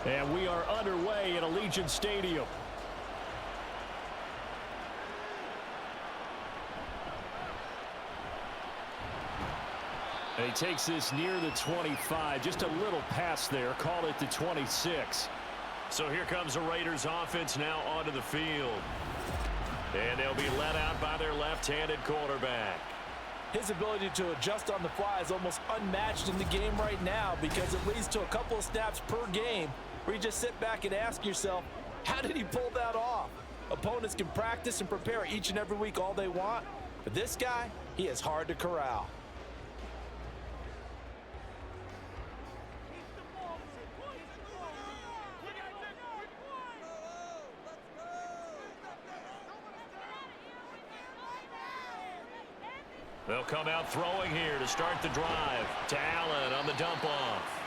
And we are underway at Allegiant Stadium. And he takes this near the 25. Just a little pass there. Call it the 26. So here comes the Raiders offense now onto the field. And they'll be let out by their left-handed quarterback. His ability to adjust on the fly is almost unmatched in the game right now because it leads to a couple of snaps per game where you just sit back and ask yourself, how did he pull that off? Opponents can practice and prepare each and every week all they want, but this guy, he is hard to corral. They'll come out throwing here to start the drive. To Allen on the dump off.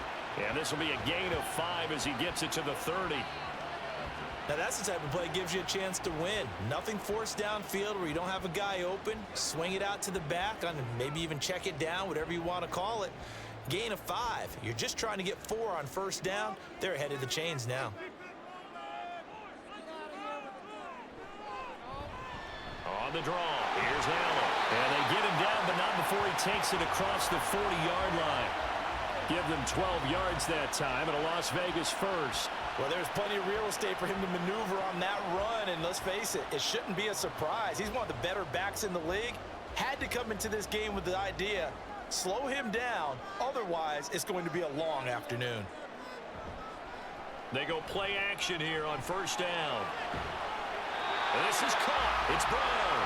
And this will be a gain of 5 as he gets it to the 30. Now that's the type of play that gives you a chance to win. Nothing forced downfield where you don't have a guy open. Swing it out to the back, maybe even check it down, whatever you want to call it. Gain of 5. You're just trying to get 4 on first down. They're ahead of the chains now. On the draw, here's Allen. And they get him down, but not before he takes it across the 40-yard line. Give them 12 yards that time, and a Las Vegas first. Well, there's plenty of real estate for him to maneuver on that run, and let's face it, it shouldn't be a surprise. He's one of the better backs in the league. Had to come into this game with the idea, slow him down, otherwise it's going to be a long afternoon. They go play action here on first down. And this is caught. It's Brown.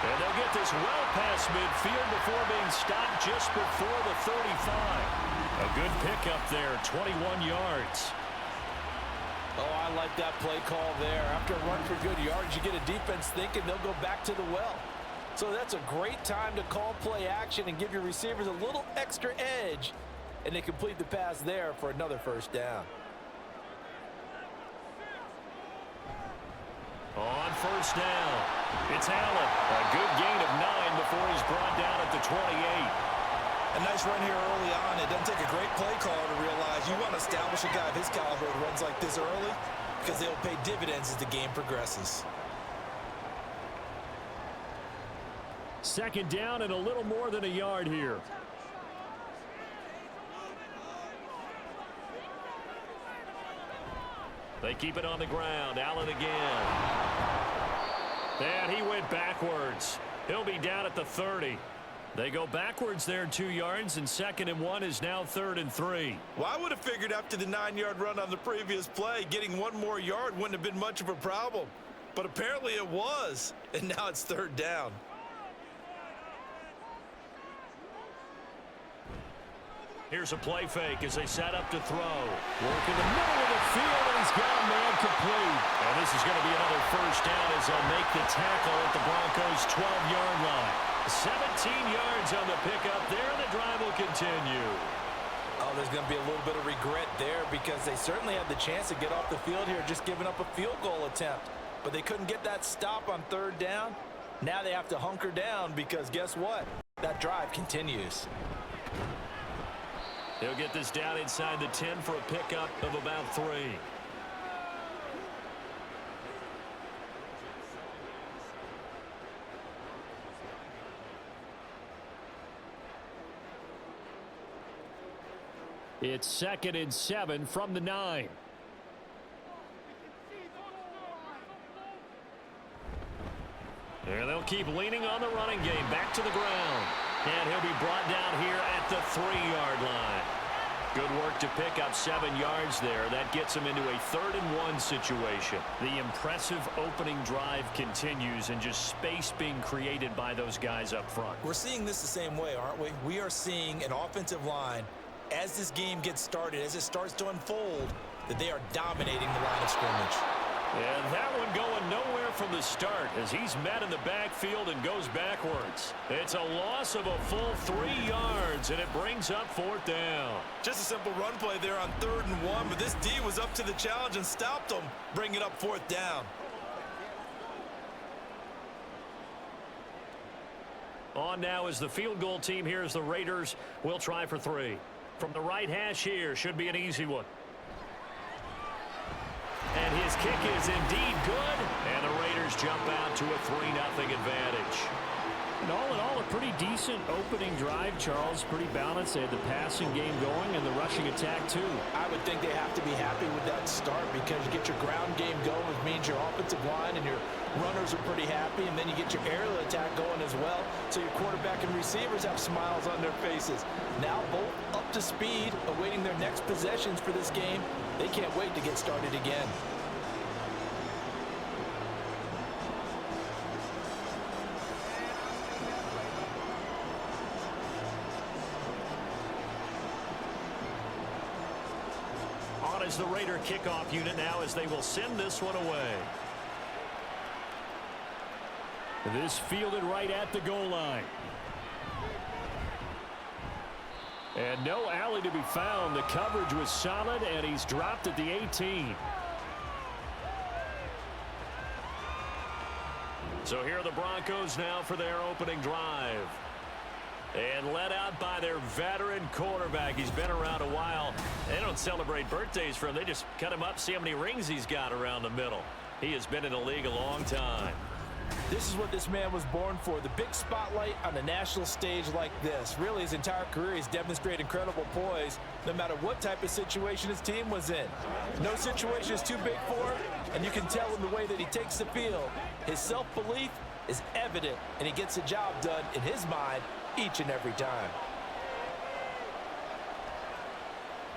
And they'll get this well past midfield before being stopped just before the 35. A good pickup there, 21 yards. Oh, I like that play call there. After a run for good yards, you get a defense thinking they'll go back to the well. So that's a great time to call play action and give your receivers a little extra edge. And they complete the pass there for another first down. On first down, it's Allen. A good gain of 9 before he's brought down at the 28. A nice run here early on. It doesn't take a great play caller to realize you want to establish a guy of his caliber who runs like this early because they'll pay dividends as the game progresses. Second down and a little more than a yard here. They keep it on the ground. Allen again. And he went backwards. He'll be down at the 30. They go backwards there 2 yards, and 2nd and 1 is now 3rd and 3. Well, I would have figured after the 9-yard run on the previous play, getting 1 more yard wouldn't have been much of a problem. But apparently it was, and now it's 3rd down. Here's a play fake as they set up to throw. Work in the middle of the field, and he's got a man complete. And this is going to be another first down as they'll make the tackle at the Broncos' 12-yard line. 17 yards on the pickup there, and the drive will continue. Oh, there's going to be a little bit of regret there because they certainly had the chance to get off the field here, just giving up a field goal attempt. But they couldn't get that stop on 3rd down. Now they have to hunker down because guess what? That drive continues. He'll get this down inside the 10 for a pickup of about 3. It's 2nd and 7 from the 9. And they'll keep leaning on the running game. Back to the ground. And he'll be brought down here at the 3-yard line. Good work to pick up 7 yards there. That gets him into a 3rd and 1 situation. The impressive opening drive continues and just space being created by those guys up front. We're seeing this the same way, aren't we? We are seeing an offensive line, as this game gets started, as it starts to unfold, that they are dominating the line of scrimmage. And that one going nowhere from the start as he's met in the backfield and goes backwards. It's a loss of a full 3 yards, and it brings up 4th down. Just a simple run play there on 3rd and 1, but this D was up to the challenge and stopped them, bringing up 4th down. On now is the field goal team. Here's the Raiders. We'll try for 3. From the right hash here, should be an easy one. His kick is indeed good, and the Raiders jump out to a 3-0 advantage. And all in all, a pretty decent opening drive, Charles. Pretty balanced. They had the passing game going and the rushing attack, too. I would think they have to be happy with that start because you get your ground game going, which means your offensive line and your runners are pretty happy, and then you get your aerial attack going as well, so your quarterback and receivers have smiles on their faces. Now both up to speed, awaiting their next possessions for this game. They can't wait to get started again. Is the Raider kickoff unit now as they will send this one away. This fielded right at the goal line. And no alley to be found. The coverage was solid, and he's dropped at the 18. So here are the Broncos now for their opening drive. And led out by their veteran quarterback. He's been around a while. They don't celebrate birthdays for him. They just cut him up, see how many rings he's got around the middle. He has been in the league a long time. This is what this man was born for, the big spotlight on the national stage like this. Really, his entire career, he's demonstrated incredible poise, no matter what type of situation his team was in. No situation is too big for him, and you can tell in the way that he takes the field. His self-belief is evident, and he gets the job done in his mind each and every time.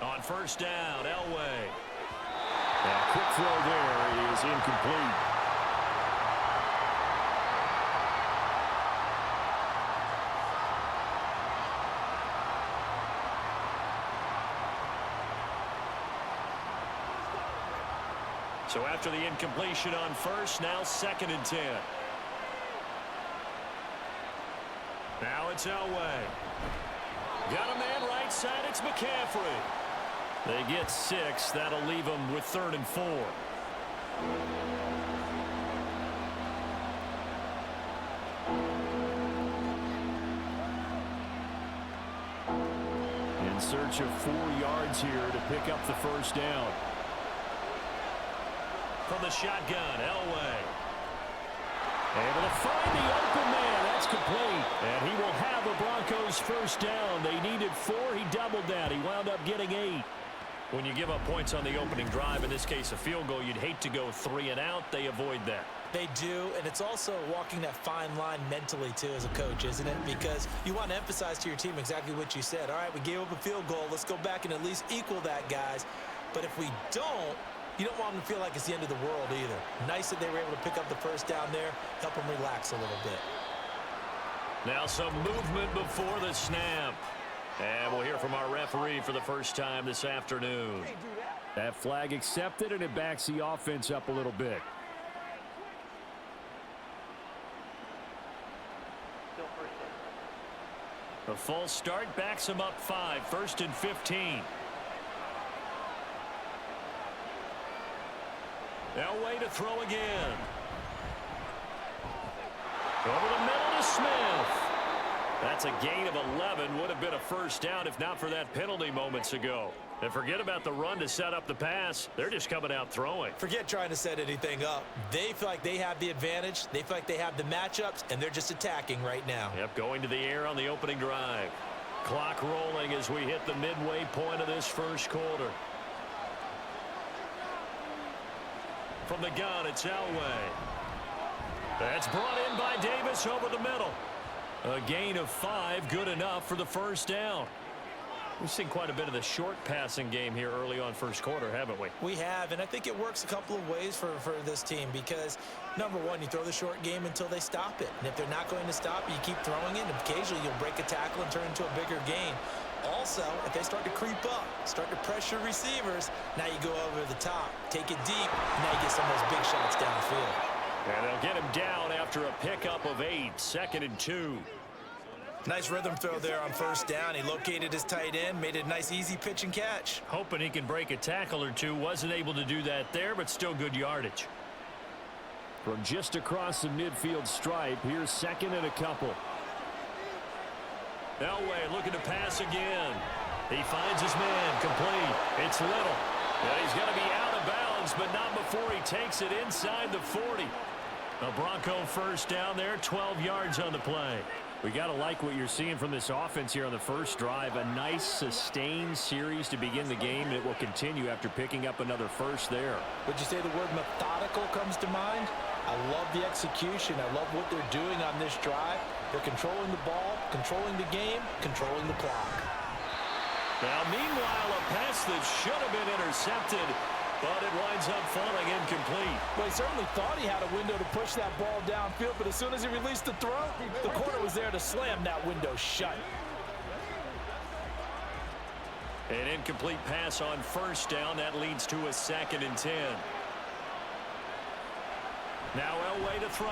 On first down, Elway. That quick throw there is incomplete. So after the incompletion on first, now 2nd and 10. Now it's Elway. Got a man right side. It's McCaffrey. They get 6. That'll leave them with 3rd and 4. In search of 4 yards here to pick up the first down. From the shotgun, Elway. Able to find the open man. That's complete. And he will have the Broncos first down. They needed 4. He doubled that. He wound up getting 8. When you give up points on the opening drive, in this case a field goal, you'd hate to go 3 and out. They avoid that. They do, and it's also walking that fine line mentally, too, as a coach, isn't it? Because you want to emphasize to your team exactly what you said. All right, we gave up a field goal. Let's go back and at least equal that, guys. But if we don't, you don't want them to feel like it's the end of the world either. Nice that they were able to pick up the first down there, help them relax a little bit. Now some movement before the snap. And we'll hear from our referee for the first time this afternoon. That flag accepted, and it backs the offense up a little bit. The full start backs him up 5. 1st and 15. Elway to throw again. Over the middle to Smith. That's a gain of 11. Would have been a first down if not for that penalty moments ago. And forget about the run to set up the pass. They're just coming out throwing. Forget trying to set anything up. They feel like they have the advantage. They feel like they have the matchups, and they're just attacking right now. Yep, going to the air on the opening drive. Clock rolling as we hit the midway point of this first quarter. From the gun, it's Elway. That's brought in by Davis over the middle. A gain of 5, good enough for the first down. We've seen quite a bit of the short passing game here early on first quarter, haven't we? We have, and I think it works a couple of ways for this team because, number one, you throw the short game until they stop it. And if they're not going to stop, you keep throwing it, and occasionally you'll break a tackle and turn into a bigger gain. Also, if they start to creep up, start to pressure receivers, now you go over the top, take it deep, and now you get some of those big shots downfield. And they'll get him down after a pickup of 8, 2nd and 2. Nice rhythm throw there on first down. He located his tight end, made a nice easy pitch and catch. Hoping he can break a tackle or two. Wasn't able to do that there, but still good yardage. From just across the midfield stripe, here's 2nd and a couple. Elway looking to pass again. He finds his man complete. It's Little. And he's going to be out of bounds downs, but not before he takes it inside the 40. A Bronco first down there, 12 yards on the play. We got to like what you're seeing from this offense here on the first drive. A nice, sustained series to begin the game, and it will continue after picking up another first there. Would you say the word methodical comes to mind? I love the execution. I love what they're doing on this drive. They're controlling the ball, controlling the game, controlling the clock. Now, meanwhile, a pass that should have been intercepted, but it winds up falling incomplete. Well, he certainly thought he had a window to push that ball downfield, but as soon as he released the throw, the corner was there to slam that window shut. An incomplete pass on first down. That leads to a 2nd and 10. Now Elway to throw.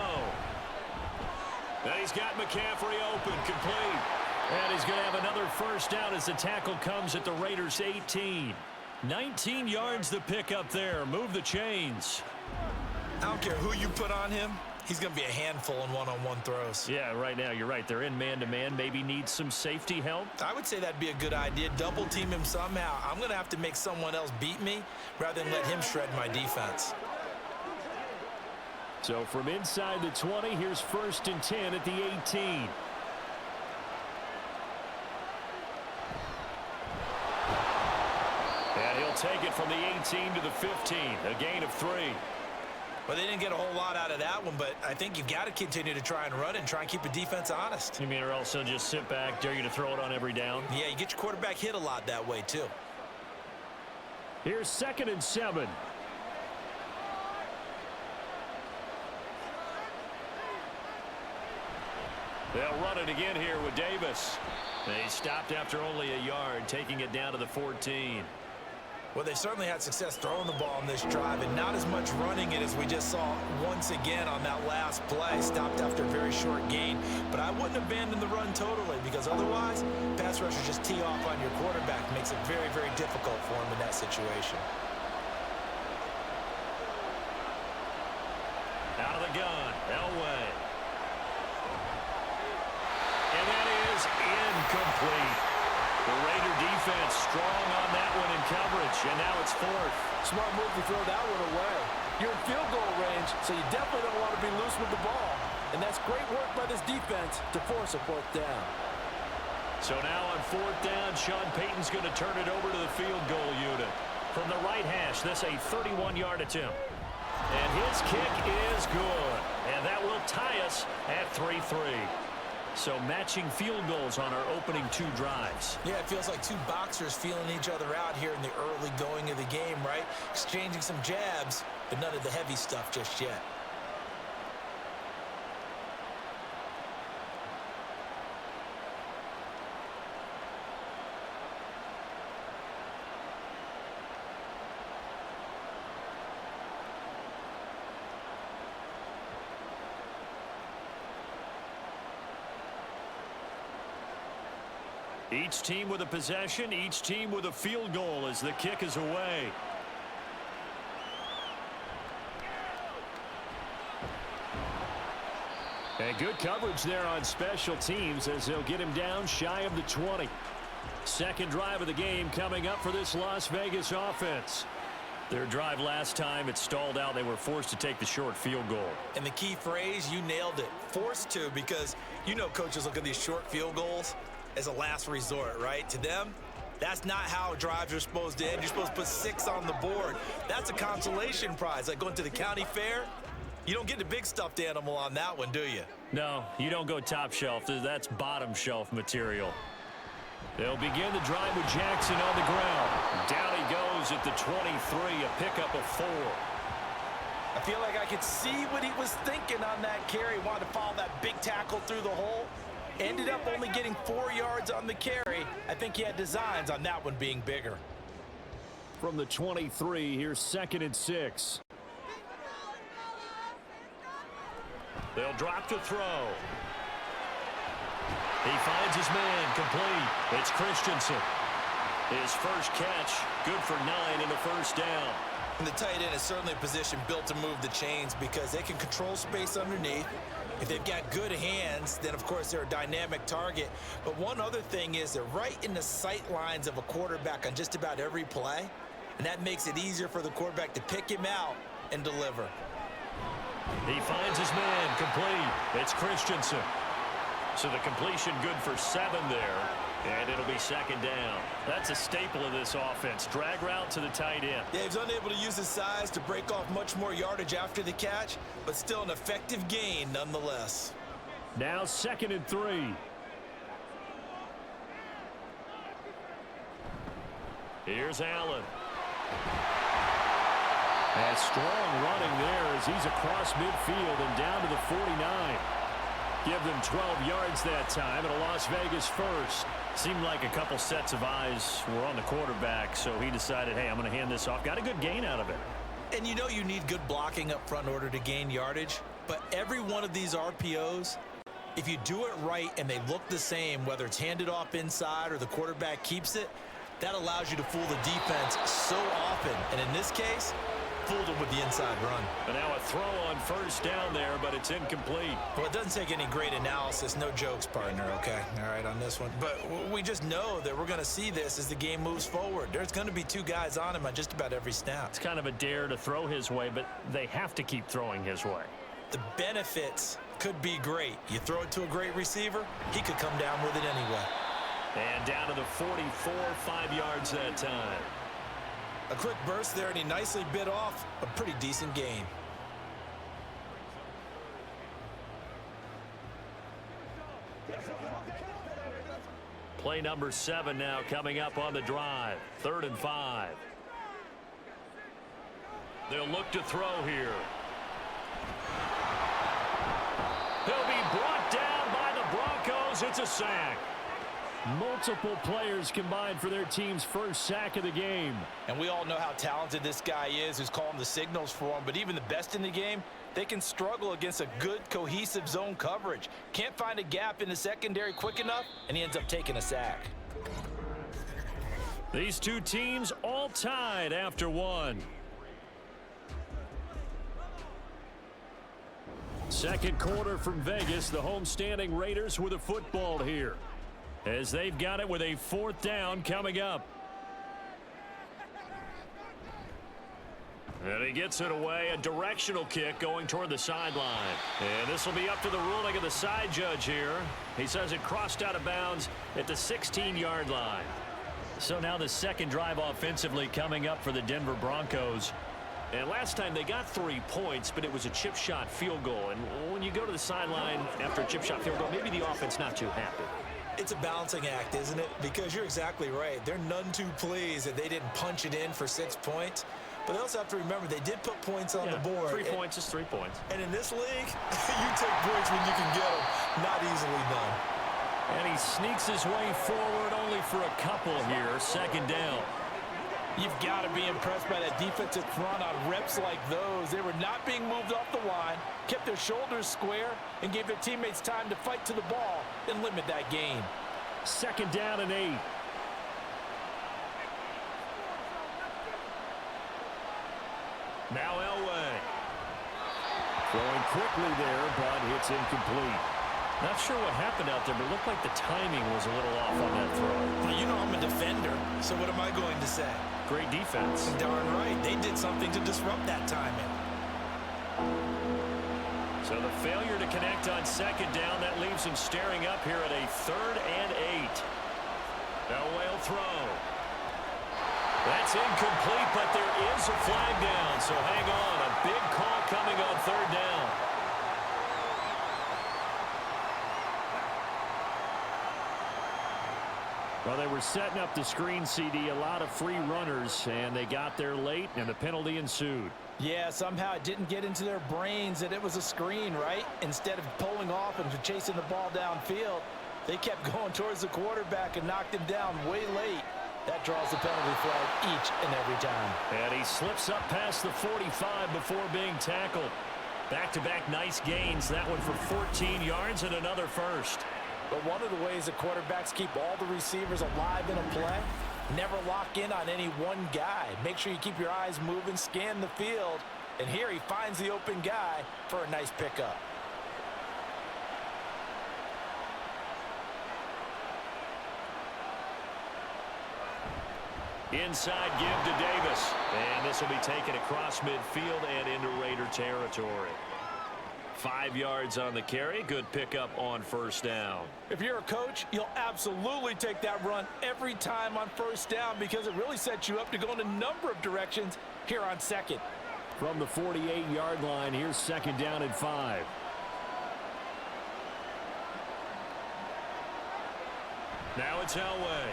And he's got McCaffrey open, complete. And he's going to have another first down as the tackle comes at the Raiders' 18. 19 yards the pick up there. Move the chains. I don't care who you put on him. He's going to be a handful in one-on-one throws. Yeah, right now you're right. They're in man-to-man. Maybe need some safety help. I would say that'd be a good idea. Double team him somehow. I'm going to have to make someone else beat me rather than let him shred my defense. So from inside the 20, here's 1st and 10 at the 18. And he'll take it from the 18 to the 15, a gain of 3. Well, they didn't get a whole lot out of that one, but I think you've got to continue to try and run and try and keep the defense honest. You mean or else they'll just sit back, dare you to throw it on every down? Yeah, you get your quarterback hit a lot that way, too. Here's 2nd and 7. They'll run it again here with Davis. They stopped after only a yard, taking it down to the 14. Well, they certainly had success throwing the ball on this drive and not as much running it as we just saw once again on that last play. Stopped after a very short gain. But I wouldn't abandon the run totally because otherwise, pass rushers just tee off on your quarterback. Makes it very, very difficult for him in that situation. Out of the gun, Elway. And that is incomplete. The Raider defense strong on that one in coverage, and now it's 4th. Smart move to throw that one away. You're in field goal range, so you definitely don't want to be loose with the ball. And that's great work by this defense to force a 4th down. So now on 4th down, Sean Payton's going to turn it over to the field goal unit. From the right hash, this a 31-yard attempt. And his kick is good. And that will tie us at 3-3. So matching field goals on our opening 2 drives. Yeah, it feels like 2 boxers feeling each other out here in the early going of the game, right? Exchanging some jabs, but none of the heavy stuff just yet. Each team with a possession, each team with a field goal as the kick is away. And good coverage there on special teams as they'll get him down shy of the 20. Second drive of the game coming up for this Las Vegas offense. Their drive last time, it stalled out. They were forced to take the short field goal. And the key phrase, you nailed it. Forced to, because you know coaches look at these short field goals as a last resort, right? To them, that's not how drives are supposed to end. You're supposed to put 6 on the board. That's a consolation prize. Like going to the county fair, you don't get the big stuffed animal on that one, do you? No, you don't go top shelf. That's bottom shelf material. They'll begin the drive with Jackson on the ground. Down he goes at the 23, a pickup of 4. I feel like I could see what he was thinking on that carry. Wanted to follow that big tackle through the hole. Ended up only getting 4 yards on the carry. I think he had designs on that one being bigger. From the 23, here's 2nd and 6. They'll drop to throw. He finds his man, complete. It's Christensen. His first catch, good for 9 in the first down. And the tight end is certainly a position built to move the chains because they can control space underneath. If they've got good hands, then of course they're a dynamic target. But one other thing is they're right in the sight lines of a quarterback on just about every play. and that makes it easier for the quarterback to pick him out and deliver. He finds his man, complete. It's Christensen. So the completion good for 7 there, and it'll be second down. That's a staple of this offense. Drag route to the tight end. Yeah, he's unable to use his size to break off much more yardage after the catch, but still an effective gain nonetheless. Now 2nd and 3. Here's Allen. And strong running there as he's across midfield and down to the 49. Give them 12 yards that time, and a Las Vegas first. Seemed like a couple sets of eyes were on the quarterback, so he decided, hey, I'm going to hand this off. Got a good gain out of it. And you know you need good blocking up front in order to gain yardage, but every one of these RPOs, if you do it right and they look the same, whether it's handed off inside or the quarterback keeps it, that allows you to fool the defense so often. And in this case, fooled him with the inside run. But now a throw on first down there, but it's incomplete. Well, it doesn't take any great analysis. No jokes, partner, okay? All right, on this one. But we just know that we're going to see this as the game moves forward. There's going to be 2 guys on him on just about every snap. It's kind of a dare to throw his way, but they have to keep throwing his way. The benefits could be great. You throw it to a great receiver, he could come down with it anyway. And down to the 44, 5 yards that time. A quick burst there, and he nicely bit off a pretty decent gain. Play number 7 now coming up on the drive. 3rd and 5. They'll look to throw here. He'll be brought down by the Broncos. It's a sack. Multiple players combined for their team's first sack of the game. And we all know how talented this guy is who's calling the signals for him, but even the best in the game, they can struggle against a good, cohesive zone coverage. Can't find a gap in the secondary quick enough, and he ends up taking a sack. These 2 teams all tied after 1. Second quarter from Vegas. The homestanding Raiders with a football here, as they've got it with a 4th down coming up. And he gets it away. A directional kick going toward the sideline. And this will be up to the ruling of the side judge here. He says it crossed out of bounds at the 16-yard line. So now the second drive offensively coming up for the Denver Broncos. And last time they got 3 points, but it was a chip shot field goal. And when you go to the sideline after a chip shot field goal, maybe the offense not too happy. It's a balancing act, isn't it? Because you're exactly right. They're none too pleased that they didn't punch it in for 6 points. But they also have to remember they did put points on the board. 3 points is 3 points. And in this league, you take points when you can get them. Not easily done. And he sneaks his way forward only for a couple here. 2nd down. You've got to be impressed by that defensive front on reps like those. They were not being moved off the line, kept their shoulders square, and gave their teammates time to fight to the ball and limit that gain. 2nd down and 8. Now Elway. Throwing quickly there, but it's incomplete. Not sure what happened out there, but it looked like the timing was a little off on that throw. Well, you know I'm a defender, so what am I going to say? Great defense. Darn right. They did something to disrupt that timing. So the failure to connect on 2nd down, that leaves him staring up here at a 3rd and 8. Elway will throw. That's incomplete, but there is a flag down, so hang on. A big call coming on 3rd down. Well, they were setting up the screen, CD, a lot of free runners, and they got there late, and the penalty ensued. Yeah, somehow it didn't get into their brains that it was a screen, right? Instead of pulling off and chasing the ball downfield, they kept going towards the quarterback and knocked him down way late. That draws the penalty flag each and every time. And he slips up past the 45 before being tackled. Back-to-back nice gains. That one for 14 yards and another first. But one of the ways the quarterbacks keep all the receivers alive in a play, never lock in on any one guy. Make sure you keep your eyes moving, scan the field, and here he finds the open guy for a nice pickup. Inside give to Davis. And this will be taken across midfield and into Raider territory. 5 yards on the carry. Good pickup on first down. If you're a coach, you'll absolutely take that run every time on first down because it really sets you up to go in a number of directions here on second. From the 48-yard line, here's second down and 5. Now it's Elway.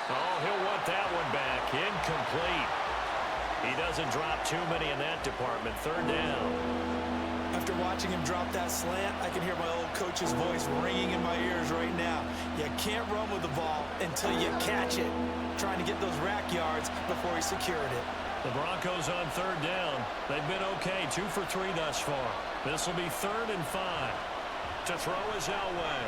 Oh, he'll want that one back. Incomplete. He doesn't drop too many in that department. Third down. After watching him drop that slant, I can hear my old coach's voice ringing in my ears right now. You can't run with the ball until you catch it. Trying to get those rack yards before he secured it. The Broncos on third down. They've been okay, 2 for 3 thus far. This will be 3rd and 5. To throw is Elway.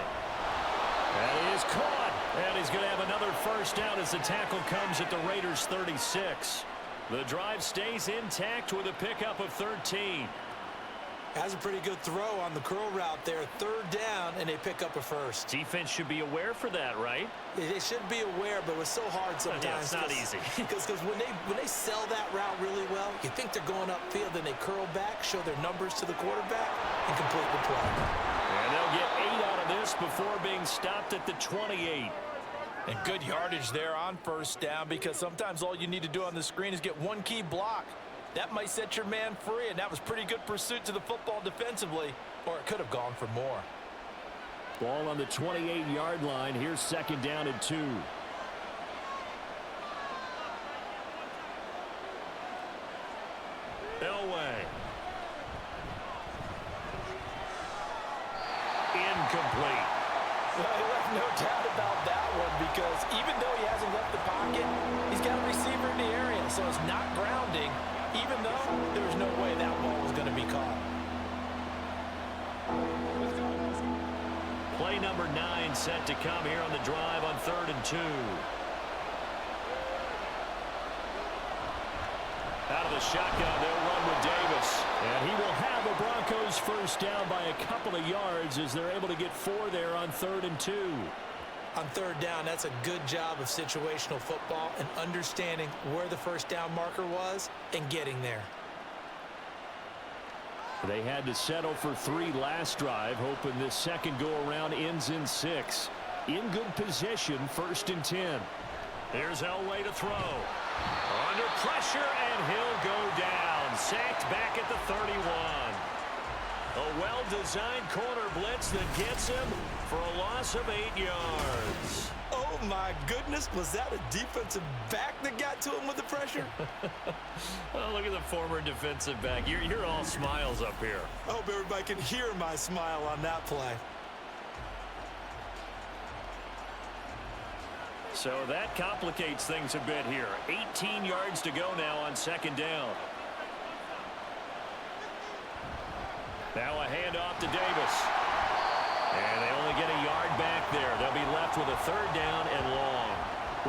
That is caught. And he's going to have another first down as the tackle comes at the Raiders' 36. The drive stays intact with a pickup of 13. Has a pretty good throw on the curl route there. 3rd down, and they pick up a first. Defense should be aware for that, right? They should be aware, but it's so hard sometimes. Yeah, it's not easy. Because when they sell that route really well, you think they're going upfield, then they curl back, show their numbers to the quarterback, and complete the play. And they'll get 8 out of this before being stopped at the 28. And good yardage there on first down because sometimes all you need to do on the screen is get one key block. That might set your man free, and that was pretty good pursuit to the football defensively, or it could have gone for more. Ball on the 28-yard line. Here's second down and 2. Elway. Incomplete. Well, he left no doubt about that one because even though he hasn't left the pocket, he's got a receiver in the area, so it's not grounding, even though there's no way that ball was going to be caught. Play number 9 set to come here on the drive on 3rd and 2. Out of the shotgun, they'll run with Davis. And he will have the Broncos first down by a couple of yards as they're able to get 4 there on 3rd and 2. On 3rd down, that's a good job of situational football and understanding where the first down marker was and getting there. They had to settle for 3 last drive, hoping this second go-around ends in 6. In good position, 1st and 10. Here's Elway to throw. Under pressure, and he'll go down. Sacked back at the 31. A well-designed corner blitz that gets him for a loss of 8 yards. Oh, my goodness. Was that a defensive back that got to him with the pressure? Well, look at the former defensive back. You're all smiles up here. I hope everybody can hear my smile on that play. So that complicates things a bit here. 18 yards to go now on second down. Now a handoff to Davis. And they only get a yard back there. They'll be left with a 3rd down and long.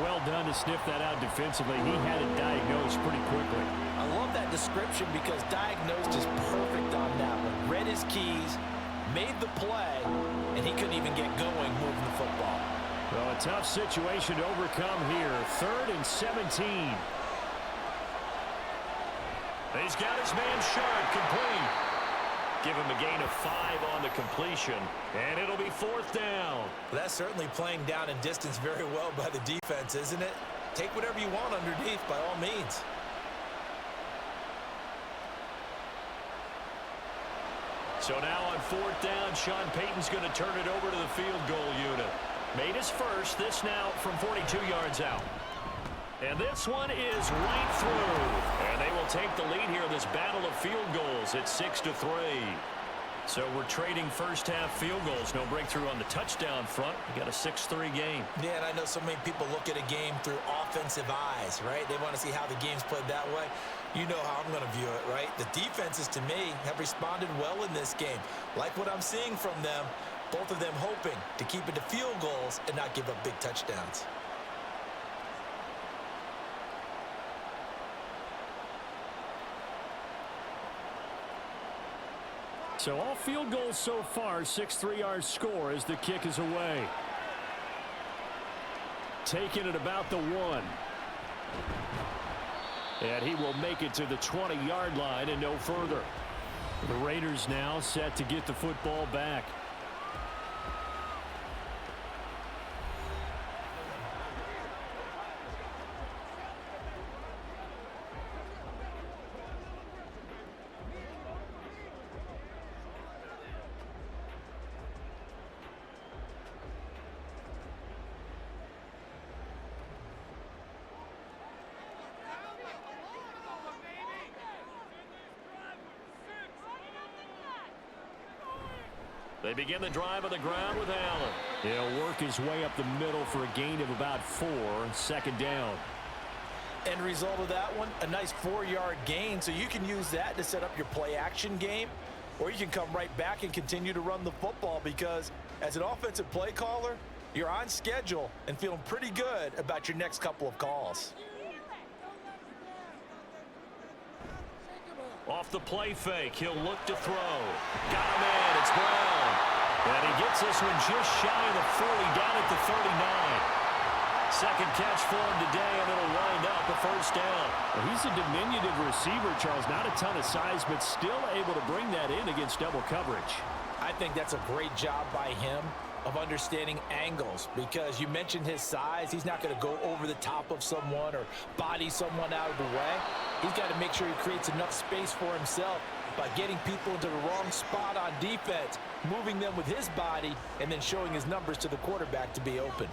Well done to sniff that out defensively. He had it diagnosed pretty quickly. I love that description because diagnosed is perfect on that one. Read his keys, made the play, and he couldn't even get going moving the football. Well, a tough situation to overcome here. 3rd and 17. He's got his man Sharp complete. Give him a gain of 5 on the completion, and it'll be 4th down. That's certainly playing down in distance very well by the defense, isn't it? Take whatever you want underneath by all means. So now on 4th down, Sean Payton's going to turn it over to the field goal unit. Made his first. This now from 42 yards out. And this one is right through. And they will take the lead here in this battle of field goals at 6-3. So we're trading first half field goals. No breakthrough on the touchdown front. We got a 6-3 game. Yeah, and I know so many people look at a game through offensive eyes, right? They want to see how the game's played that way. You know how I'm going to view it, right? The defenses, to me, have responded well in this game. Like what I'm seeing from them, both of them hoping to keep it to field goals and not give up big touchdowns. So all field goals so far, 6-3 our score as the kick is away. Taken at about the 1. And he will make it to the 20-yard line and no further. The Raiders now set to get the football back. They begin the drive on the ground with Allen. He'll work his way up the middle for a gain of about 4, second down. End result of that one, a nice 4-yard gain, so you can use that to set up your play-action game, or you can come right back and continue to run the football because as an offensive play caller, you're on schedule and feeling pretty good about your next couple of calls. Off the play fake, he'll look to throw. Got him in, it's Brown. And he gets this one just shy of the 40, down at the 39. Second catch for him today, and it'll wind up a first down. Well, he's a diminutive receiver, Charles. Not a ton of size, but still able to bring that in against double coverage. I think that's a great job by him of understanding angles because you mentioned his size. He's not going to go over the top of someone or body someone out of the way. He's got to make sure he creates enough space for himself by getting people into the wrong spot on defense, moving them with his body, and then showing his numbers to the quarterback to be open.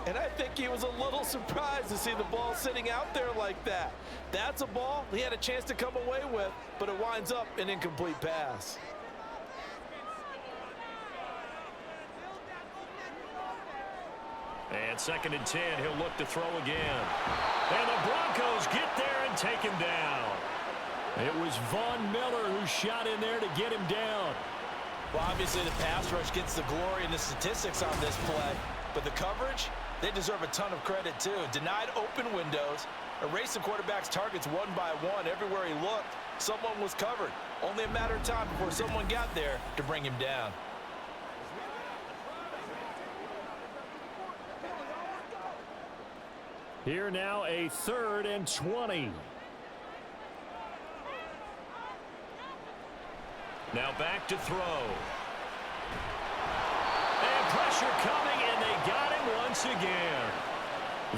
And I think he was a little surprised to see the ball sitting out there like that. That's a ball he had a chance to come away with, but it winds up an incomplete pass. And second and 10, he'll look to throw again. And the Broncos get there and take him down. It was Von Miller who shot in there to get him down. Well, obviously the pass rush gets the glory and the statistics on this play, but the coverage, they deserve a ton of credit too. Denied open windows, erased the quarterback's targets one by one. Everywhere he looked, someone was covered. Only a matter of time before someone got there to bring him down. Here now a 3rd and 20. Now back to throw. And pressure coming, and they got him once again.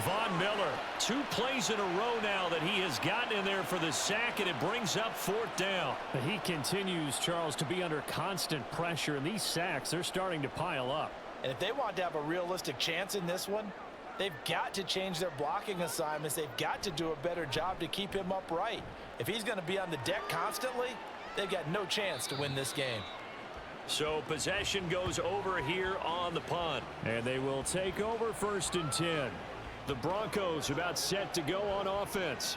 Von Miller, 2 plays in a row now that he has gotten in there for the sack, and it brings up 4th down. He continues, Charles, to be under constant pressure, and these sacks are starting to pile up. And if they want to have a realistic chance in this one, they've got to change their blocking assignments. They've got to do a better job to keep him upright. If he's going to be on the deck constantly, they've got no chance to win this game. So possession goes over here on the punt. And they will take over 1st and 10. The Broncos about set to go on offense.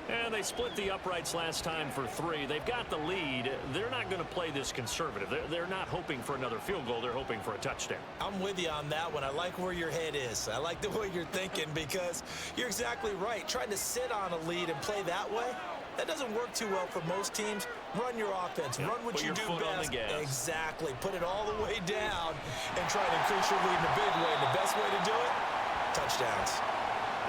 And they split the uprights last time for 3. They've got the lead. They're not going to play this conservative. They're not hoping for another field goal. They're hoping for a touchdown. I'm with you on that one. I like where your head is. I like the way you're thinking because you're exactly right. Trying to sit on a lead and play that way, that doesn't work too well for most teams. Run your offense. Yep. Run what Put you your do foot on best. the gas. Exactly. Put it all the way down and try to increase your lead in a big way. And the best way to do it, touchdowns.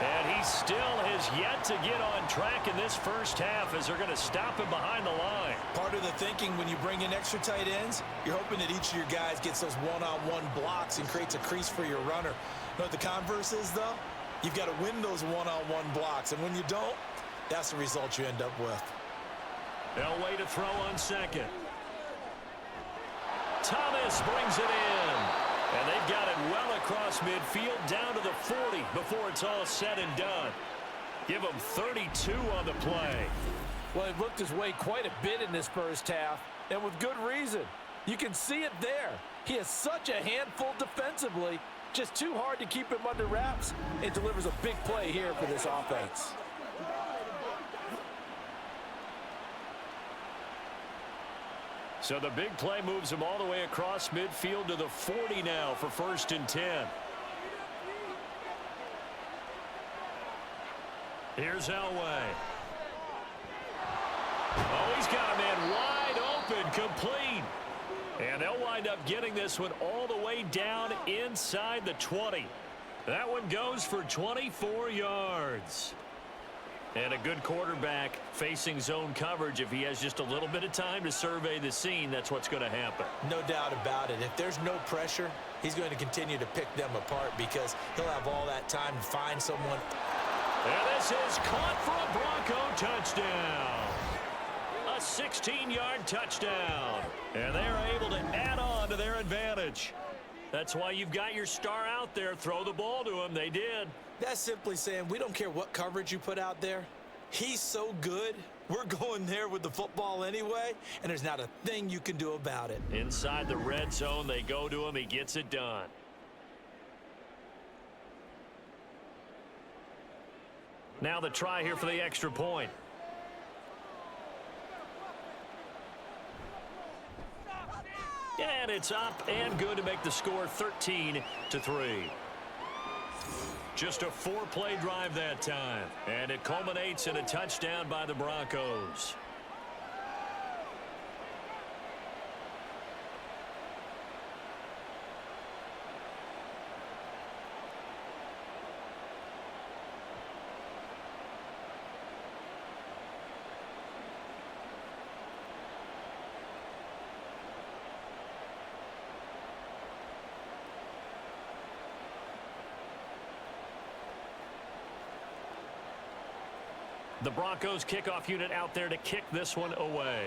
And he still has yet to get on track in this first half as they're going to stop him behind the line. Part of the thinking when you bring in extra tight ends, you're hoping that each of your guys gets those one-on-one blocks and creates a crease for your runner. You know what the converse is, though? You've got to win those one-on-one blocks, and when you don't, that's the result you end up with. Elway to throw on second. Thomas brings it in. And they've got it well across midfield down to the 40 before it's all said and done. Give him 32 on the play. Well, he looked his way quite a bit in this first half, and with good reason. You can see it there. He is such a handful defensively, just too hard to keep him under wraps. It delivers a big play here for this offense. So the big play moves him all the way across midfield to the 40 now for 1st and 10. Here's Elway. Oh, he's got a man wide open, complete. And they'll wind up getting this one all the way down inside the 20. That one goes for 24 yards. And a good quarterback facing zone coverage. If he has just a little bit of time to survey the scene, that's what's going to happen. No doubt about it. If there's no pressure, he's going to continue to pick them apart because he'll have all that time to find someone. And this is caught for a Bronco touchdown. A 16-yard touchdown. And they're able to add on to their advantage. That's why you've got your star out there. Throw the ball to him. They did. That's simply saying we don't care what coverage you put out there. He's so good. We're going there with the football anyway, and there's not a thing you can do about it. Inside the red zone, they go to him. He gets it done. Now the try here for the extra point. And it's up and good to make the score 13-3. Just a 4-play drive that time. And it culminates in a touchdown by the Broncos. The Broncos kickoff unit out there to kick this one away.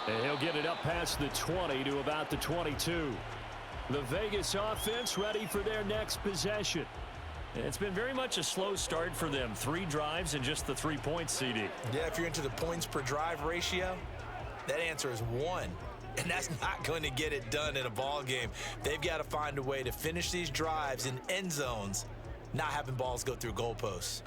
And he'll get it up past the 20 to about the 22. The Vegas offense ready for their next possession. And it's been very much a slow start for them. 3 drives and just the 3 points, CD. Yeah, if you're into the points per drive ratio, that answer is 1. And that's not going to get it done in a ball game. They've got to find a way to finish these drives in end zones, not having balls go through goalposts.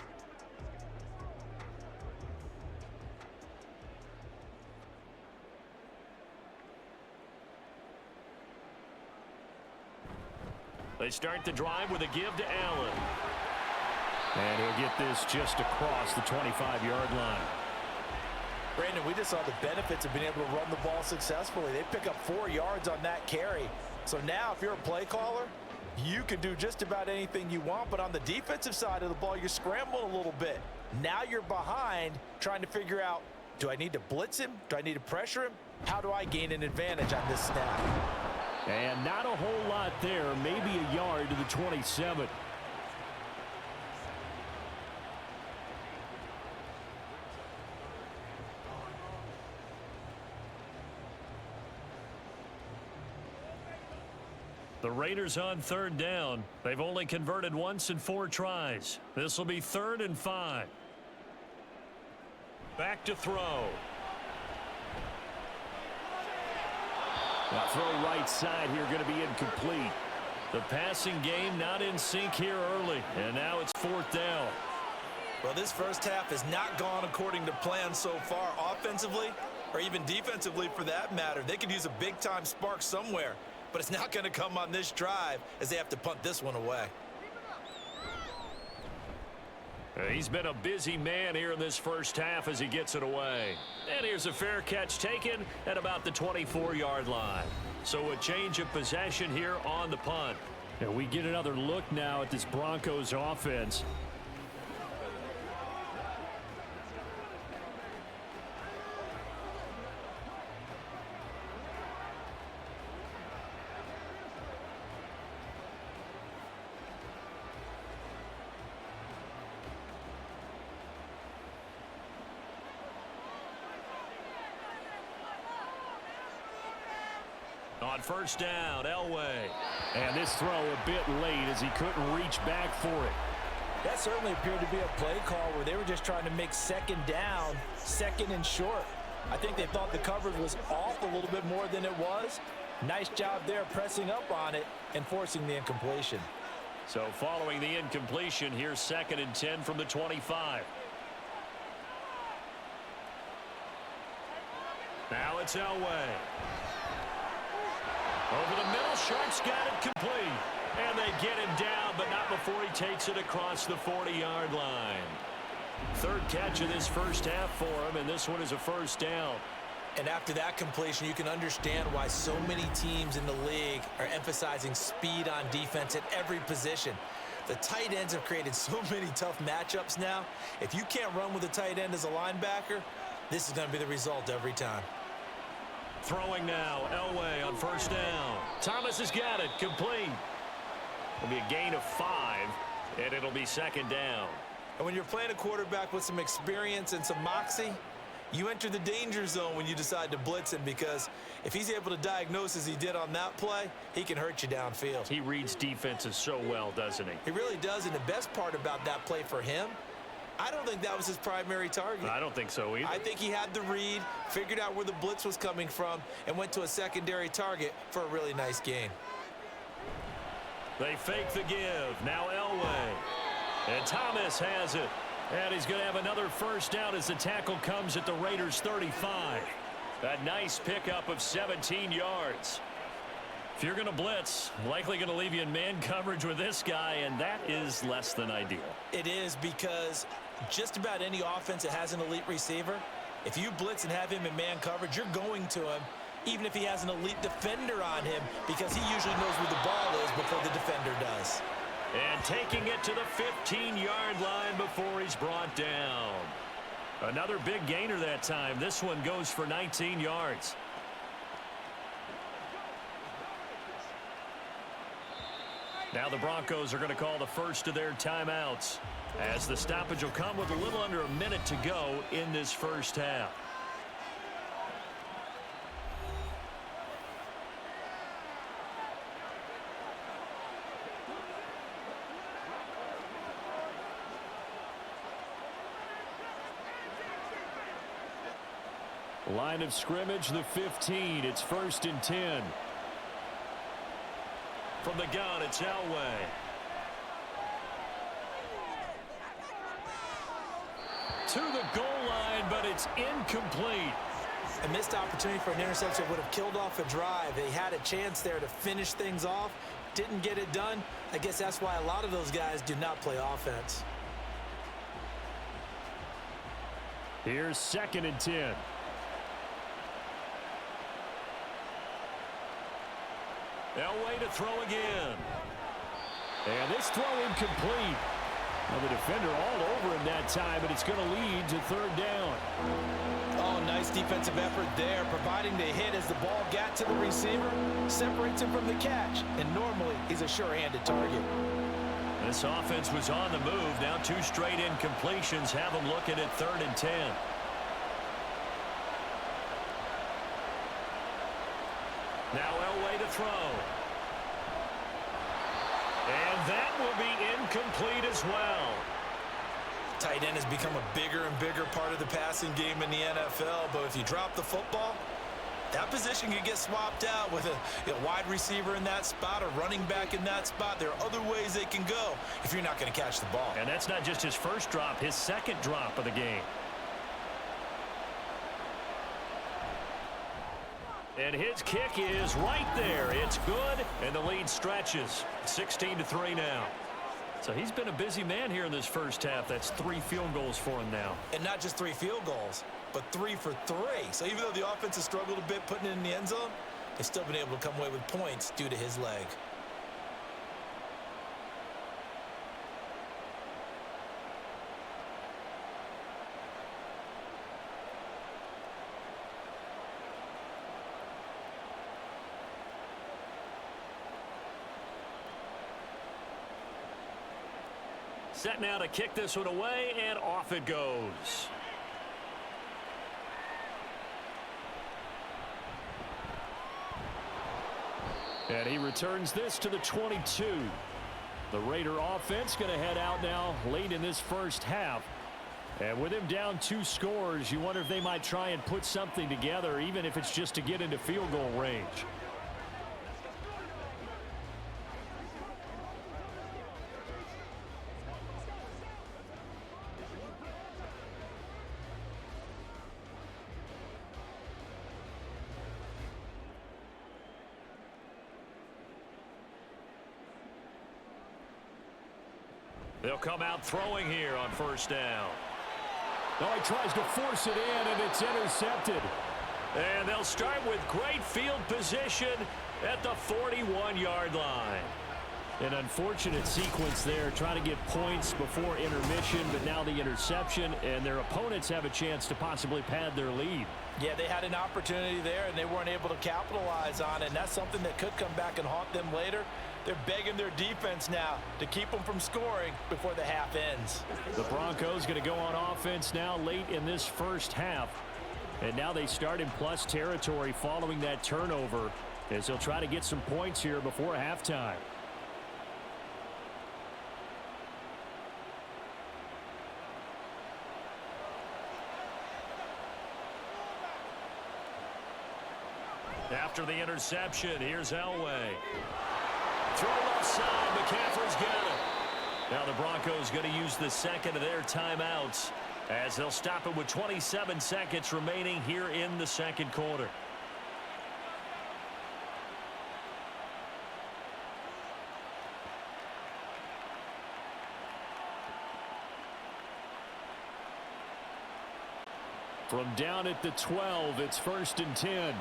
They start the drive with a give to Allen. And he'll get this just across the 25-yard line. Brandon, we just saw the benefits of being able to run the ball successfully. They pick up 4 yards on that carry. So now if you're a play caller, you can do just about anything you want. But on the defensive side of the ball, you're scrambling a little bit. Now you're behind trying to figure out, do I need to blitz him? Do I need to pressure him? How do I gain an advantage on this snap? And not a whole lot there, maybe a yard to the 27. The Raiders on 3rd down. They've only converted once in 4 tries. This will be 3rd and 5. Back to throw. Now throw right side here going to be incomplete. The passing game not in sync here early. And now it's 4th down. Well, this first half has not gone according to plan so far offensively or even defensively for that matter. They could use a big-time spark somewhere. But it's not going to come on this drive as they have to punt this one away. He's been a busy man here in this first half as he gets it away. And here's a fair catch taken at about the 24-yard line. So a change of possession here on the punt. And we get another look now at this Broncos offense. On 1st down, Elway. And this throw a bit late as he couldn't reach back for it. That certainly appeared to be a play call where they were just trying to make 2nd down, 2nd and short. I think they thought the coverage was off a little bit more than it was. Nice job there pressing up on it and forcing the incompletion. So following the incompletion, here's 2nd and 10 from the 25. Now it's Elway. Over the middle, Sharp's got it complete. And they get him down, but not before he takes it across the 40-yard line. 3rd catch of this first half for him, and this one is a 1st down. And after that completion, you can understand why so many teams in the league are emphasizing speed on defense at every position. The tight ends have created so many tough matchups now. If you can't run with a tight end as a linebacker, this is going to be the result every time. Throwing now, Elway on first down. Thomas has got it, complete. It'll be a gain of 5, and it'll be second down. And when you're playing a quarterback with some experience and some moxie, you enter the danger zone when you decide to blitz him, because if he's able to diagnose as he did on that play, he can hurt you downfield. He reads defenses so well, doesn't he? He really does, and the best part about that play for him, I don't think that was his primary target. I don't think so either. I think he had the read, figured out where the blitz was coming from, and went to a secondary target for a really nice gain. They fake the give. Now Elway. And Thomas has it. And he's going to have another first down as the tackle comes at the Raiders' 35. A nice pickup of 17 yards. If you're going to blitz, likely going to leave you in man coverage with this guy, and that is less than ideal. It is, because just about any offense that has an elite receiver, if you blitz and have him in man coverage, you're going to him, even if he has an elite defender on him, because he usually knows where the ball is before the defender does. And taking it to the 15-yard line before he's brought down. Another big gainer that time. This one goes for 19 yards. Now the Broncos are going to call the first of their timeouts, as the stoppage will come with a little under a minute to go in this first half. Line of scrimmage, the 15. It's 1st and 10. From the gun, it's Elway. To the goal line, but it's incomplete. A missed opportunity for an interception would have killed off a drive. They had a chance there to finish things off. Didn't get it done. I guess that's why a lot of those guys do not play offense. Here's 2nd and 10. Elway to throw again. And this throw incomplete. Well, the defender all over him that time, but it's going to lead to 3rd down. Oh, nice defensive effort there, providing the hit as the ball got to the receiver, separates him from the catch, and normally he's a sure-handed target. This offense was on the move. Now 2 straight incompletions have them looking at 3rd and 10. Now Elway to throw. And that will be incomplete as well. Tight end has become a bigger and bigger part of the passing game in the NFL, but if you drop the football, that position can get swapped out with a wide receiver in that spot, a running back in that spot. There are other ways they can go if you're not going to catch the ball. And that's not just his first drop, his second drop of the game. And his kick is right there. It's good, and the lead stretches. 16-3 now. So he's been a busy man here in this first half. That's 3 field goals for him now. And not just 3 field goals, but 3 for 3. So even though the offense has struggled a bit putting it in the end zone, they've still been able to come away with points due to his leg. Set now to kick this one away, and off it goes. And he returns this to the 22. The Raider offense going to head out now late in this first half. And with him down 2 scores, you wonder if they might try and put something together, even if it's just to get into field goal range. They'll come out throwing here on first down. Oh, he tries to force it in, and it's intercepted. And they'll start with great field position at the 41-yard line. An unfortunate sequence there, trying to get points before intermission, but now the interception, and their opponents have a chance to possibly pad their lead. Yeah, they had an opportunity there, and they weren't able to capitalize on it, and that's something that could come back and haunt them later. They're begging their defense now to keep them from scoring before the half ends. The Broncos going to go on offense now late in this first half, and now they start in plus territory following that turnover, as they'll try to get some points here before halftime. After the interception, here's Elway. Throw left side, McCaffrey's got it. Now the Broncos going to use the second of their timeouts as they'll stop it with 27 seconds remaining here in the second quarter. From down at the 12, it's 1st and 10.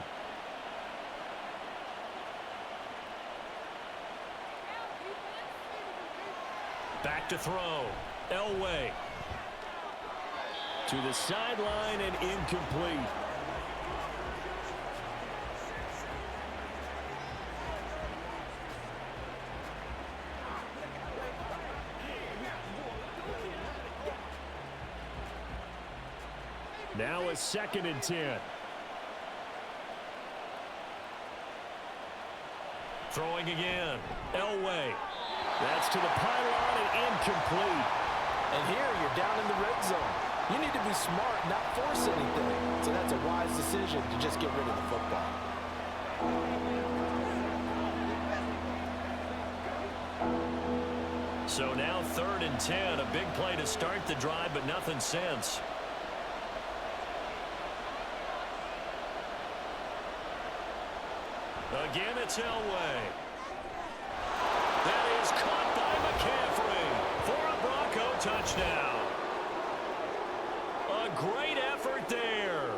Back to throw. Elway. To the sideline and incomplete. Now a 2nd and 10. Throwing again. Elway. That's to the pylon and incomplete. And here you're down in the red zone. You need to be smart, not force anything. So that's a wise decision to just get rid of the football. So now 3rd and 10. A big play to start the drive, but nothing since. Again, it's Elway. That is caught by McCaffrey for a Bronco touchdown. A great effort there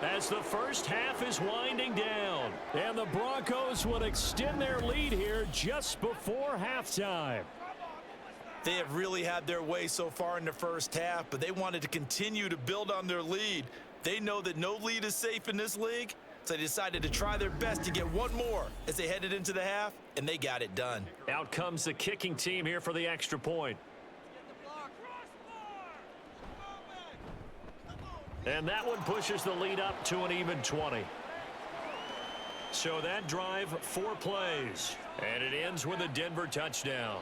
as the first half is winding down. And the Broncos will extend their lead here just before halftime. They have really had their way so far in the first half, but they wanted to continue to build on their lead. They know that no lead is safe in this league, so they decided to try their best to get one more as they headed into the half, and they got it done. Out comes the kicking team here for the extra point. And that one pushes the lead up to an even 20. So that drive, 4 plays, and it ends with a Denver touchdown.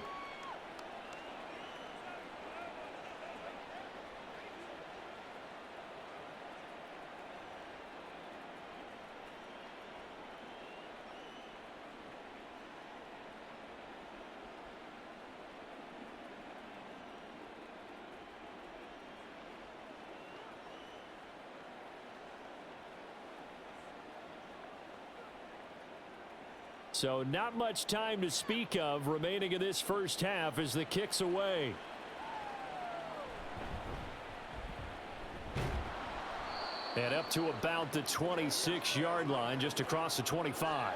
So not much time to speak of remaining in this first half as the kick's away. And up to about the 26-yard line, just across the 25.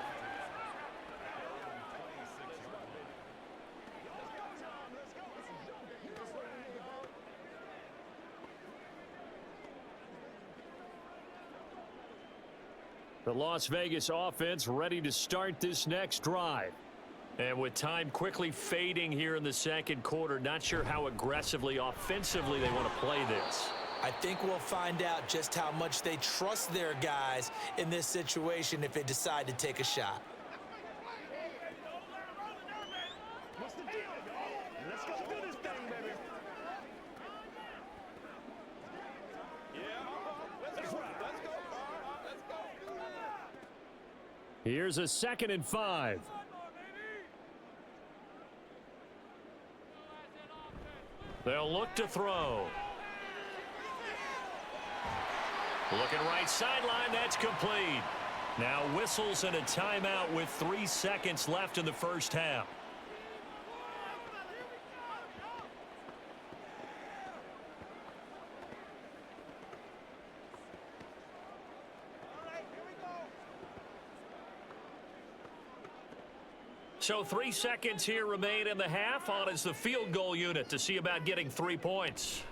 The Las Vegas offense ready to start this next drive. And with time quickly fading here in the second quarter, not sure how aggressively, offensively they want to play this. I think we'll find out just how much they trust their guys in this situation if they decide to take a shot. What's the deal, y'all? Let's go do this thing, baby. Yeah, let's go. Let's go. Let's go. Here's a 2nd and 5. They'll look to throw. Looking right sideline, that's complete. Now whistles and a timeout with 3 seconds left in the first half. So 3 seconds here remain in the half. On is the field goal unit to see about getting 3 points.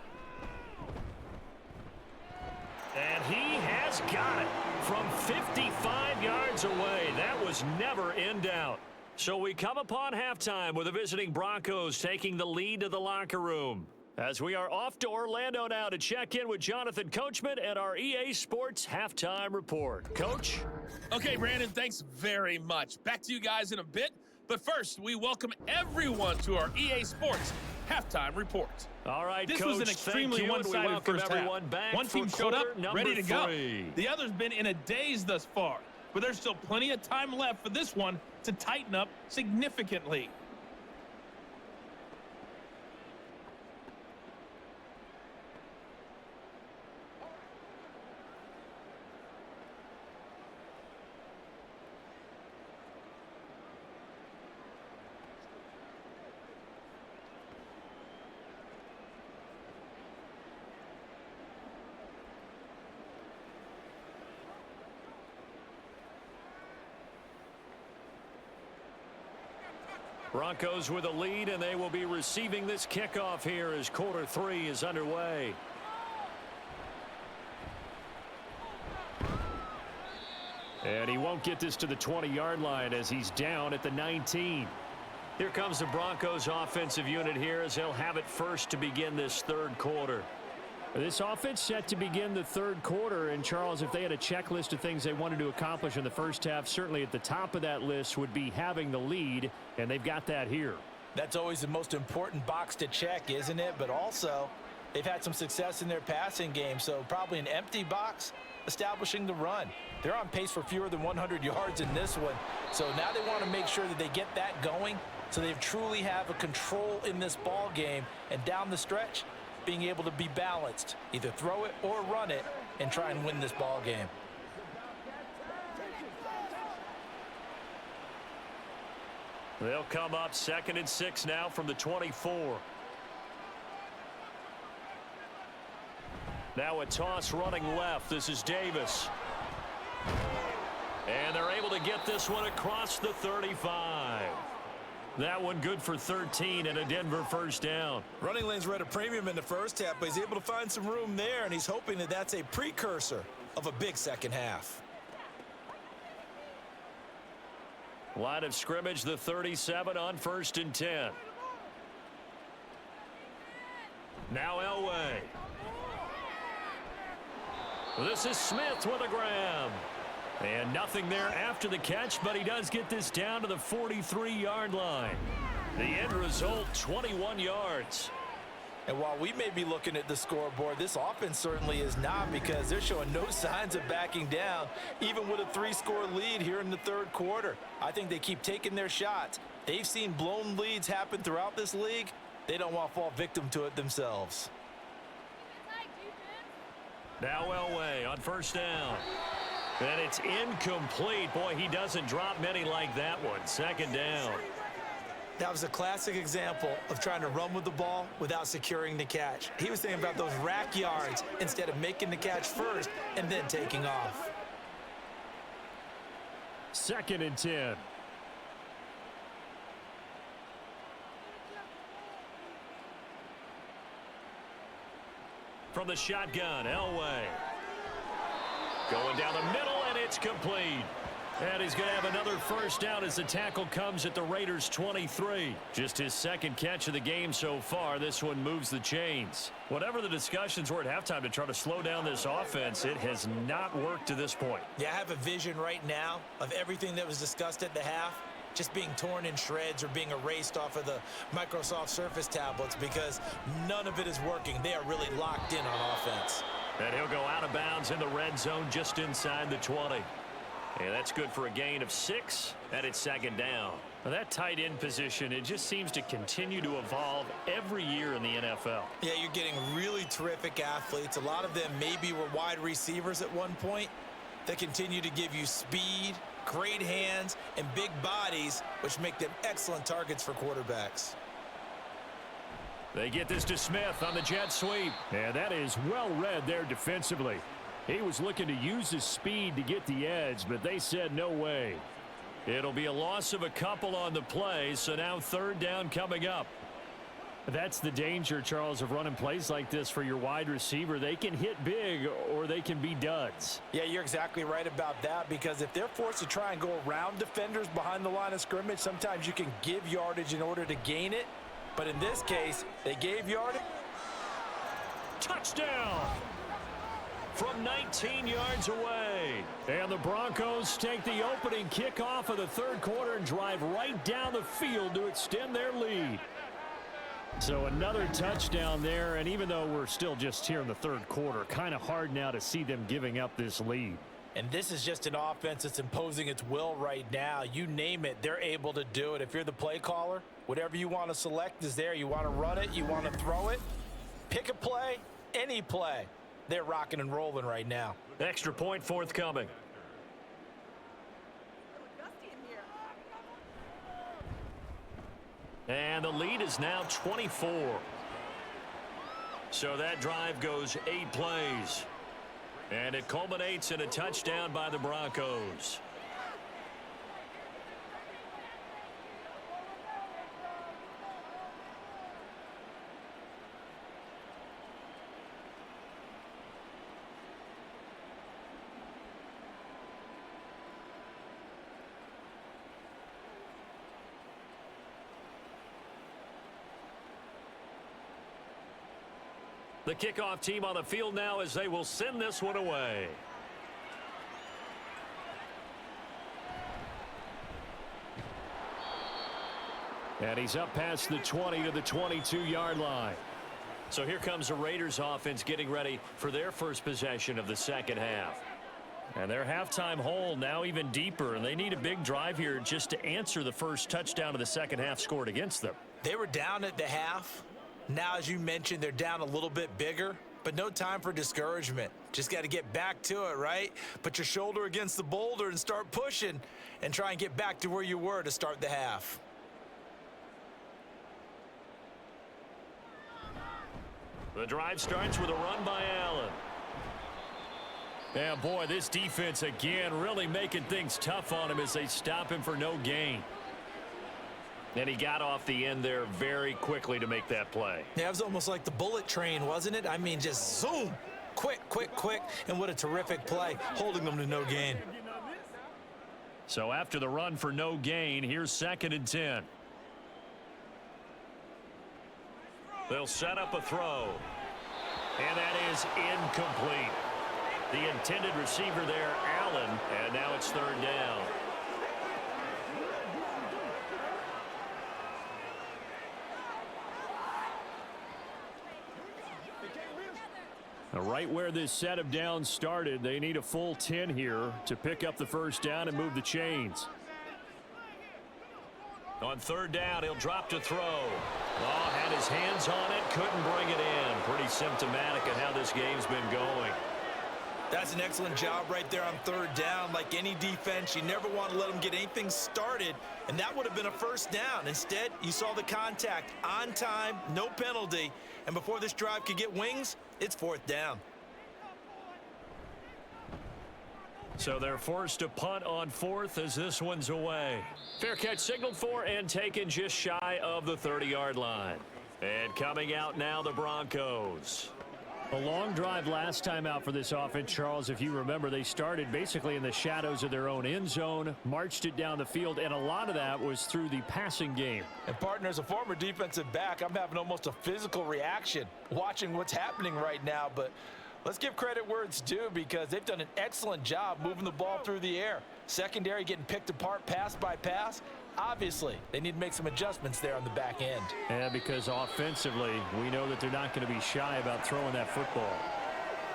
And he has got it from 55 yards away. That was never in doubt. So we come upon halftime with the visiting Broncos taking the lead to the locker room. As we are off to Orlando now to check in with Jonathan Coachman and our EA Sports Halftime Report. Coach? Okay, Brandon, thanks very much. Back to you guys in a bit. But first, we welcome everyone to our EA Sports Halftime Report. All right, this Coach, was an extremely one-sided first half. One team showed up, ready to go. The other's been in a daze thus far. But there's still plenty of time left for this one to tighten up significantly. Broncos with a lead, and they will be receiving this kickoff here as quarter 3 is underway. And he won't get this to the 20-yard line as he's down at the 19. Here comes the Broncos offensive unit here as they'll have it first to begin this third quarter. This offense set to begin the third quarter, and Charles, if they had a checklist of things they wanted to accomplish in the first half, certainly at the top of that list would be having the lead, and they've got that here. That's always the most important box to check, isn't it? But also, they've had some success in their passing game, so probably an empty box establishing the run. They're on pace for fewer than 100 yards in this one, so now they want to make sure that they get that going so they truly have a control in this ball game, and down the stretch, being able to be balanced, either throw it or run it, and try and win this ball game. They'll come up 2nd and 6 now from the 24. Now a toss running left. This is Davis. And they're able to get this one across the 35. That one good for 13 and a Denver first down. Running lanes were at a premium in the first half, but he's able to find some room there, and he's hoping that that's a precursor of a big second half. Line of scrimmage, the 37 on 1st and 10. Now Elway. This is Smith with a grab. And nothing there after the catch, but he does get this down to the 43-yard line. The end result, 21 yards. And while we may be looking at the scoreboard, this offense certainly is not, because they're showing no signs of backing down, even with a 3-score lead here in the third quarter. I think they keep taking their shots. They've seen blown leads happen throughout this league. They don't want to fall victim to it themselves. Now Elway on 1st down. And it's incomplete. Boy, he doesn't drop many like that one. 2nd down. That was a classic example of trying to run with the ball without securing the catch. He was thinking about those rack yards instead of making the catch first and then taking off. 2nd and 10. From the shotgun, Elway. Going down the middle, and it's complete. And he's going to have another first down as the tackle comes at the Raiders' 23. Just his 2nd catch of the game so far. This one moves the chains. Whatever the discussions were at halftime to try to slow down this offense, it has not worked to this point. Yeah, I have a vision right now of everything that was discussed at the half just being torn in shreds or being erased off of the Microsoft Surface tablets, because none of it is working. They are really locked in on offense. And he'll go out of bounds in the red zone just inside the 20. And that's good for a gain of 6, and it's 2nd down. Now that tight end position, it just seems to continue to evolve every year in the NFL. Yeah, you're getting really terrific athletes. A lot of them maybe were wide receivers at one point. They continue to give you speed, great hands, and big bodies, which make them excellent targets for quarterbacks. They get this to Smith on the jet sweep. And that is well read there defensively. He was looking to use his speed to get the edge, but they said no way. It'll be a loss of a couple on the play, so now third down coming up. That's the danger, Charles, of running plays like this for your wide receiver. They can hit big or they can be duds. Yeah, you're exactly right about that, because if they're forced to try and go around defenders behind the line of scrimmage, sometimes you can give yardage in order to gain it. But in this case, they gave yardage. Touchdown! From 19 yards away. And the Broncos take the opening kickoff of the third quarter and drive right down the field to extend their lead. So another touchdown there, and even though we're still just here in the third quarter, kind of hard now to see them giving up this lead. And this is just an offense that's imposing its will right now. You name it, they're able to do it. If you're the play caller, whatever you want to select is there. You want to run it, you want to throw it, pick a play, any play. They're rocking and rolling right now. Extra point forthcoming. And the lead is now 24. So that drive goes 8 plays. And it culminates in a touchdown by the Broncos. The kickoff team on the field now as they will send this one away. And he's up past the 20 to the 22-yard line. So here comes the Raiders offense getting ready for their first possession of the second half. And their halftime hole now even deeper, and they need a big drive here just to answer the first touchdown of the second half scored against them. They were down at the half. Now, as you mentioned, they're down a little bit bigger, but no time for discouragement. Just got to get back to it, right? Put your shoulder against the boulder and start pushing and try and get back to where you were to start the half. The drive starts with a run by Allen. Yeah, boy, this defense again really making things tough on him as they stop him for no gain. And he got off the end there very quickly to make that play. Yeah, it was almost like the bullet train, wasn't it? I mean, just zoom, quick, quick, quick, and what a terrific play, holding them to no gain. So after the run for no gain, here's 2nd and 10. They'll set up a throw. And that is incomplete. The intended receiver there, Allen, and now it's 3rd down. Right where this set of downs started, they need a full 10 here to pick up the first down and move the chains. On 3rd down, he'll drop to throw. Oh, had his hands on it, couldn't bring it in. Pretty symptomatic of how this game's been going. That's an excellent job right there on 3rd down. Like any defense, you never want to let them get anything started, and that would have been a first down. Instead, you saw the contact on time, no penalty, and before this drive could get wings, it's 4th down. So they're forced to punt on 4th as this one's away. Fair catch signaled for and taken just shy of the 30-yard line. And coming out now, the Broncos. A long drive last time out for this offense, Charles. If you remember, they started basically in the shadows of their own end zone, marched it down the field, and a lot of that was through the passing game. And partner, as a former defensive back, I'm having almost a physical reaction watching what's happening right now. But let's give credit where it's due, because they've done an excellent job moving the ball through the air. Secondary getting picked apart pass by pass. Obviously, they need to make some adjustments there on the back end. Yeah, because offensively, we know that they're not going to be shy about throwing that football.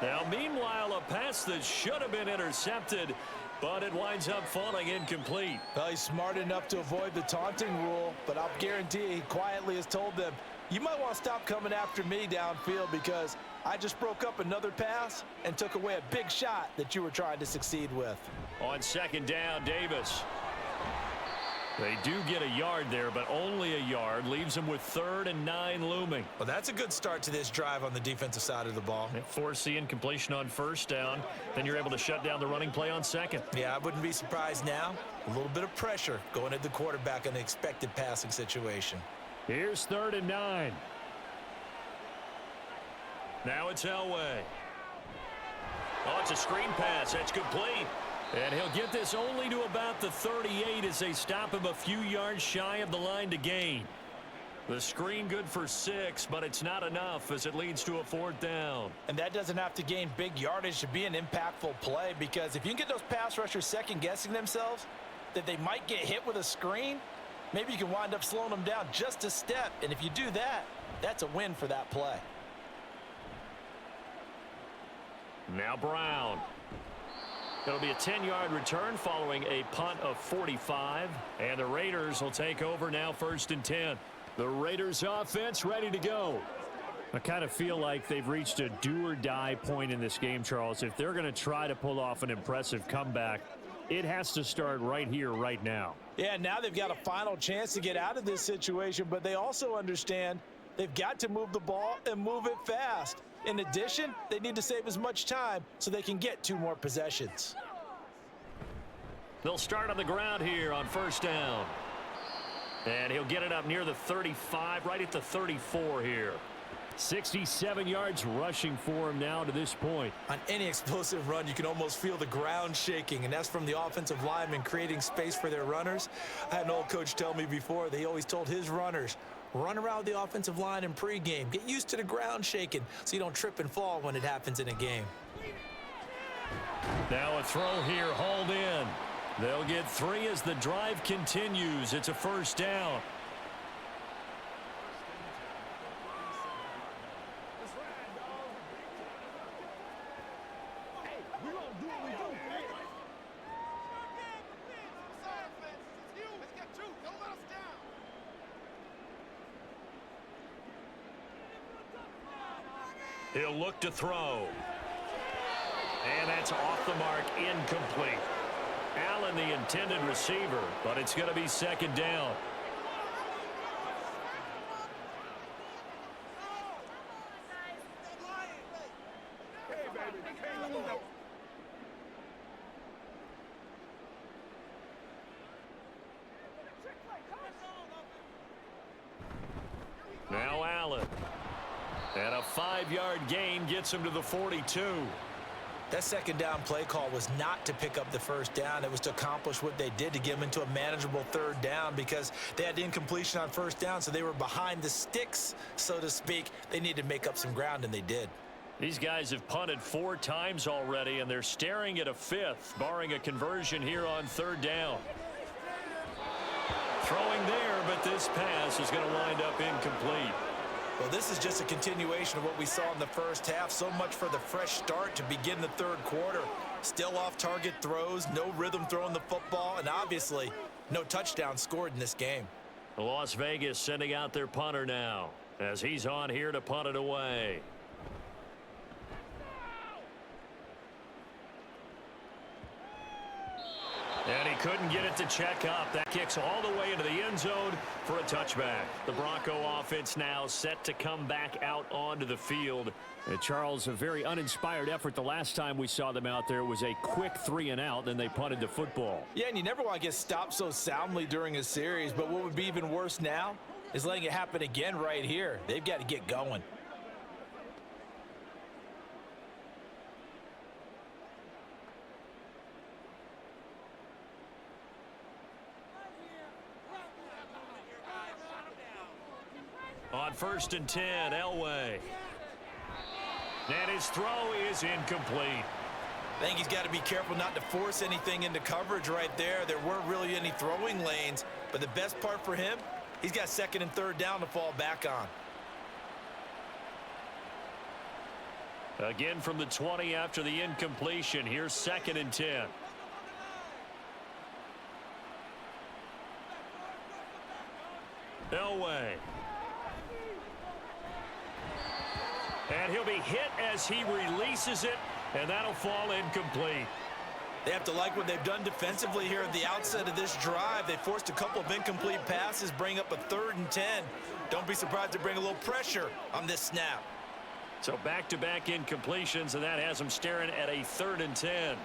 Now, meanwhile, a pass that should have been intercepted, but it winds up falling incomplete. Well, he's smart enough to avoid the taunting rule, but I'll guarantee he quietly has told them, you might want to stop coming after me downfield, because I just broke up another pass and took away a big shot that you were trying to succeed with. On 2nd down, Davis. They do get a yard there, but only a yard. Leaves them with 3rd and 9 looming. Well, that's a good start to this drive on the defensive side of the ball. Force the incompletion on 1st down. Then you're able to shut down the running play on 2nd. Yeah, I wouldn't be surprised now. A little bit of pressure going at the quarterback in the expected passing situation. Here's 3rd and 9. Now it's Elway. Oh, it's a screen pass. That's complete. And he'll get this only to about the 38 as they stop him a few yards shy of the line to gain. The screen good for 6, but it's not enough as it leads to a 4th down. And that doesn't have to gain big yardage to be an impactful play, because if you can get those pass rushers second-guessing themselves that they might get hit with a screen, maybe you can wind up slowing them down just a step. And if you do that, that's a win for that play. Now Brown. It'll be a 10-yard return following a punt of 45. And the Raiders will take over now 1st and 10. The Raiders offense ready to go. I kind of feel like they've reached a do-or-die point in this game, Charles. If they're going to try to pull off an impressive comeback, it has to start right here, right now. Yeah, now they've got a final chance to get out of this situation, but they also understand they've got to move the ball and move it fast. In addition, they need to save as much time so they can get 2 more possessions. They'll start on the ground here on 1st down. And he'll get it up near the 35, right at the 34 here. 67 yards rushing for him now to this point. On any explosive run, you can almost feel the ground shaking, and that's from the offensive linemen creating space for their runners. I had an old coach tell me before, they always told his runners, run around the offensive line in pregame. Get used to the ground shaking so you don't trip and fall when it happens in a game. Now a throw here, hauled in. They'll get 3 as the drive continues. It's a 1st down. He'll look to throw. And that's off the mark, incomplete. Allen the intended receiver, but it's going to be 2nd down. Now Allen. And a 5-yard gain gets him to the 42. That 2nd down play call was not to pick up the 1st down. It was to accomplish what they did, to get them into a manageable 3rd down, because they had incompletion on 1st down, so they were behind the sticks, so to speak. They needed to make up some ground, and they did. These guys have punted 4 times already, and they're staring at a 5th, barring a conversion here on 3rd down. Throwing there, but this pass is going to wind up incomplete. Well, this is just a continuation of what we saw in the 1st half. So much for the fresh start to begin the 3rd quarter. Still off-target throws, no rhythm throwing the football, and obviously no touchdown scored in this game. Las Vegas sending out their punter now as he's on here to punt it away. And he couldn't get it to check up. That kicks all the way into the end zone for a touchback. The Bronco offense now set to come back out onto the field. Charles, a very uninspired effort. The last time we saw them out there was a quick 3-and-out, then they punted the football. Yeah, and you never want to get stopped so soundly during a series, but what would be even worse now is letting it happen again right here. They've got to get going. On 1st and 10, Elway. And his throw is incomplete. I think he's got to be careful not to force anything into coverage right there. There weren't really any throwing lanes, but the best part for him, he's got 2nd and 3rd down to fall back on. Again from the 20 after the incompletion. Here's 2nd and 10. Elway. And he'll be hit as he releases it, and that'll fall incomplete. They have to like what they've done defensively here at the outset of this drive. They forced a couple of incomplete passes, bring up a 3rd and 10. Don't be surprised to bring a little pressure on this snap. So back-to-back incompletions, and that has them staring at a 3rd and 10.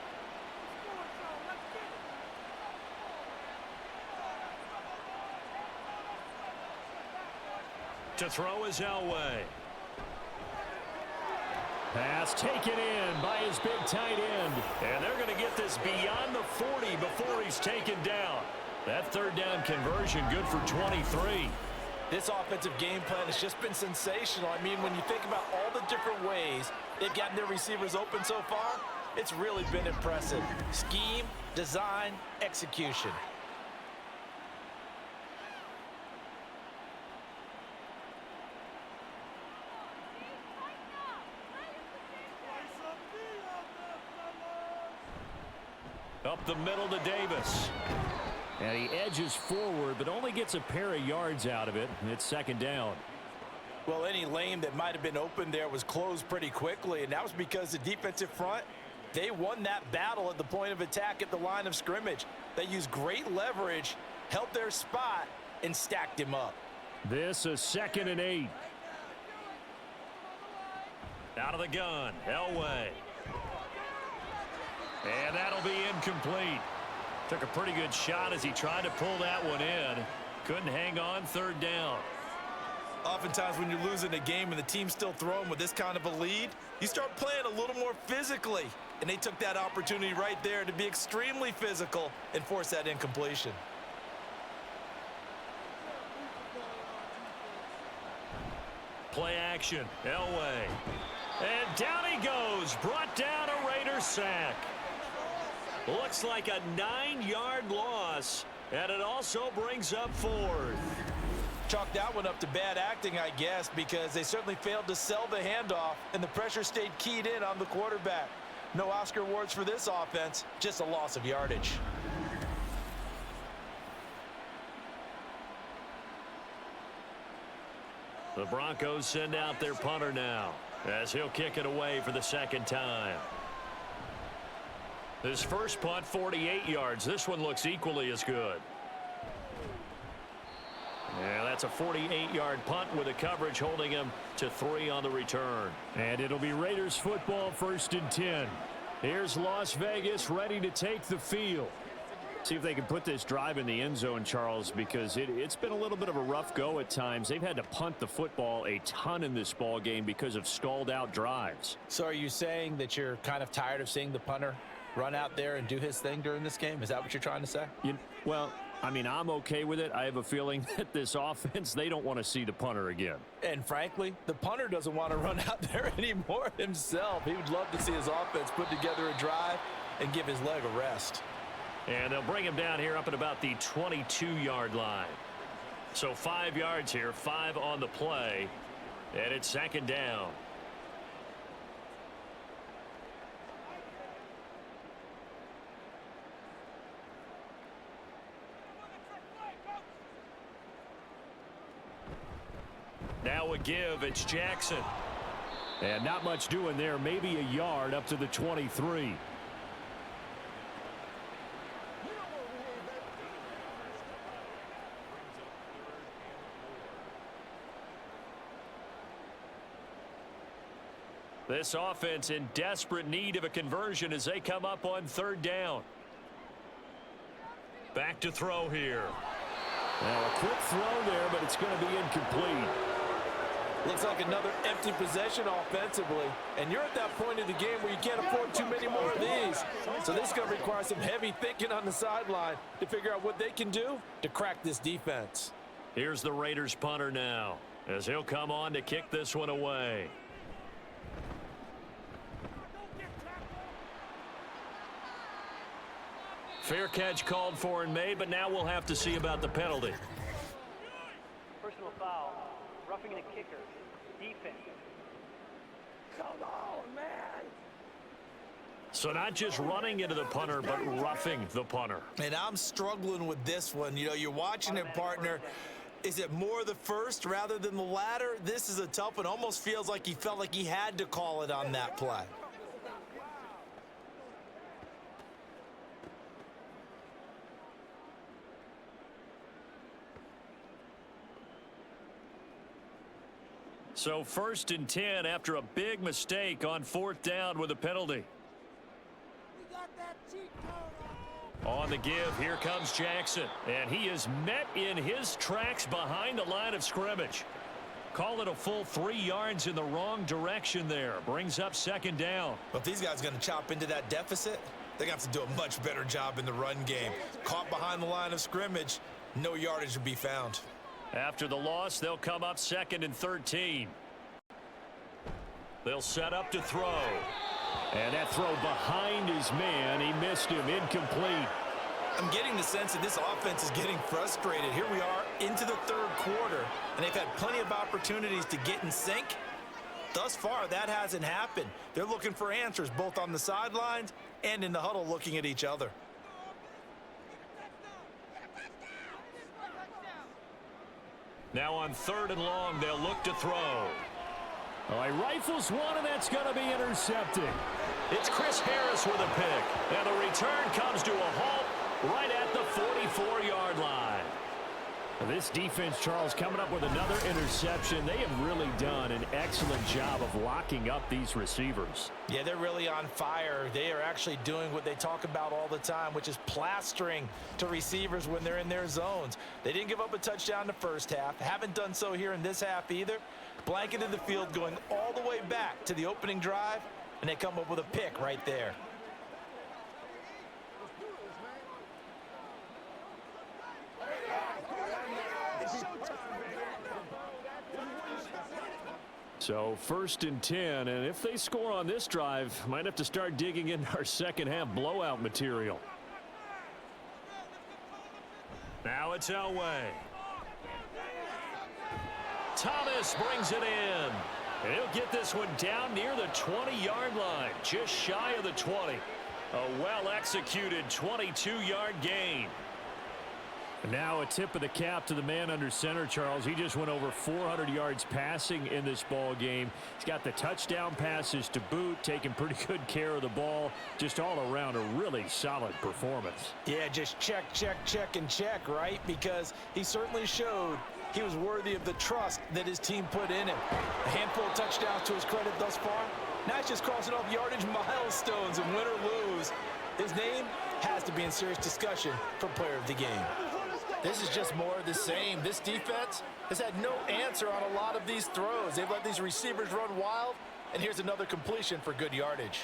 To throw is Elway. Pass taken in by his big tight end. And they're going to get this beyond the 40 before he's taken down. That 3rd down conversion good for 23. This offensive game plan has just been sensational. I mean, when you think about all the different ways they've gotten their receivers open so far, it's really been impressive. Scheme, design, execution. Up the middle to Davis. And he edges forward, but only gets a pair of yards out of it. And it's 2nd down. Well, any lane that might have been open there was closed pretty quickly, and that was because the defensive front, they won that battle at the point of attack at the line of scrimmage. They used great leverage, held their spot, and stacked him up. This is 2nd and 8. Out of the gun, Elway. And that'll be incomplete. Took a pretty good shot as he tried to pull that one in. Couldn't hang on, 3rd down. Oftentimes when you're losing a game and the team's still throwing with this kind of a lead, you start playing a little more physically. And they took that opportunity right there to be extremely physical and force that incompletion. Play action, Elway. And down he goes, brought down a Raider sack. Looks like a 9-yard loss, and it also brings up 4th. Chalk that one up to bad acting, I guess, because they certainly failed to sell the handoff, and the pressure stayed keyed in on the quarterback. No Oscar awards for this offense, just a loss of yardage. The Broncos send out their punter now, as he'll kick it away for the 2nd time. His first punt, 48 yards. This one looks equally as good. Yeah, that's a 48-yard punt with a coverage holding him to 3 on the return. And it'll be Raiders football, 1st and 10. Here's Las Vegas ready to take the field. See if they can put this drive in the end zone, Charles, because it's been a little bit of a rough go at times. They've had to punt the football a ton in this ball game because of stalled out drives. So are you saying that you're kind of tired of seeing the punter run out there and do his thing during this game? Is that what you're trying to say? Well, I mean, I'm okay with it. I have a feeling that this offense, they don't want to see the punter again. And frankly, the punter doesn't want to run out there anymore himself. He would love to see his offense put together a drive and give his leg a rest. And they'll bring him down here up at about the 22-yard line. So 5 yards here, 5 on the play, and it's 2nd down. Now a give, it's Jackson. And not much doing there, maybe a yard up to the 23. This offense in desperate need of a conversion as they come up on 3rd down. Back to throw here. Now a quick throw there, but it's going to be incomplete. Looks like another empty possession offensively. And you're at that point in the game where you can't afford too many more of these. So this is going to require some heavy thinking on the sideline to figure out what they can do to crack this defense. Here's the Raiders punter now as he'll come on to kick this one away. Fair catch called for and made, but now we'll have to see about the penalty. Personal foul, roughing the kicker, defense. Come on, man. So not just running into the punter, but roughing the punter. And I'm struggling with this one. You know, you're watching it, partner. Is it more the first rather than the latter? This is a tough one. Almost feels like he felt like he had to call it on that play. So 1st and 10 after a big mistake on 4th down with a penalty. On the give, here comes Jackson. And he is met in his tracks behind the line of scrimmage. Call it a full 3 yards in the wrong direction there. Brings up 2nd down. Well, if these guys are going to chop into that deficit, they're going to have to do a much better job in the run game. Caught behind the line of scrimmage, no yardage to be found. After the loss, they'll come up 2nd and 13. They'll set up to throw. And that throw behind his man. He missed him. Incomplete. I'm getting the sense that this offense is getting frustrated. Here we are into the 3rd quarter, and they've had plenty of opportunities to get in sync. Thus far, that hasn't happened. They're looking for answers both on the sidelines and in the huddle looking at each other. Now on 3rd and long, they'll look to throw. Oh, he rifles one, and that's going to be intercepted. It's Chris Harris with a pick. And the return comes to a halt right at the 44-yard line. This defense, Charles, coming up with another interception. They have really done an excellent job of locking up these receivers. Yeah, they're really on fire. They are actually doing what they talk about all the time, which is plastering to receivers when they're in their zones. They didn't give up a touchdown in the first half. Haven't done so here in this half either. Blanketed the field going all the way back to the opening drive, and they come up with a pick right there. So 1st and 10, and if they score on this drive, might have to start digging in our second half blowout material. Now it's Elway. Thomas brings it in. And he'll get this one down near the 20-yard line, just shy of the 20. A well-executed 22-yard gain. Now a tip of the cap to the man under center, Charles. He just went over 400 yards passing in this ball game. He's got the touchdown passes to boot, taking pretty good care of the ball. Just all around a really solid performance. Yeah, just check, and check, right? Because he certainly showed he was worthy of the trust that his team put in him. A handful of touchdowns to his credit thus far. Now he's just crossing off yardage milestones, and win or lose, his name has to be in serious discussion for player of the game. This is just more of the same. This defense has had no answer on a lot of these throws. They've let these receivers run wild, and here's another completion for good yardage.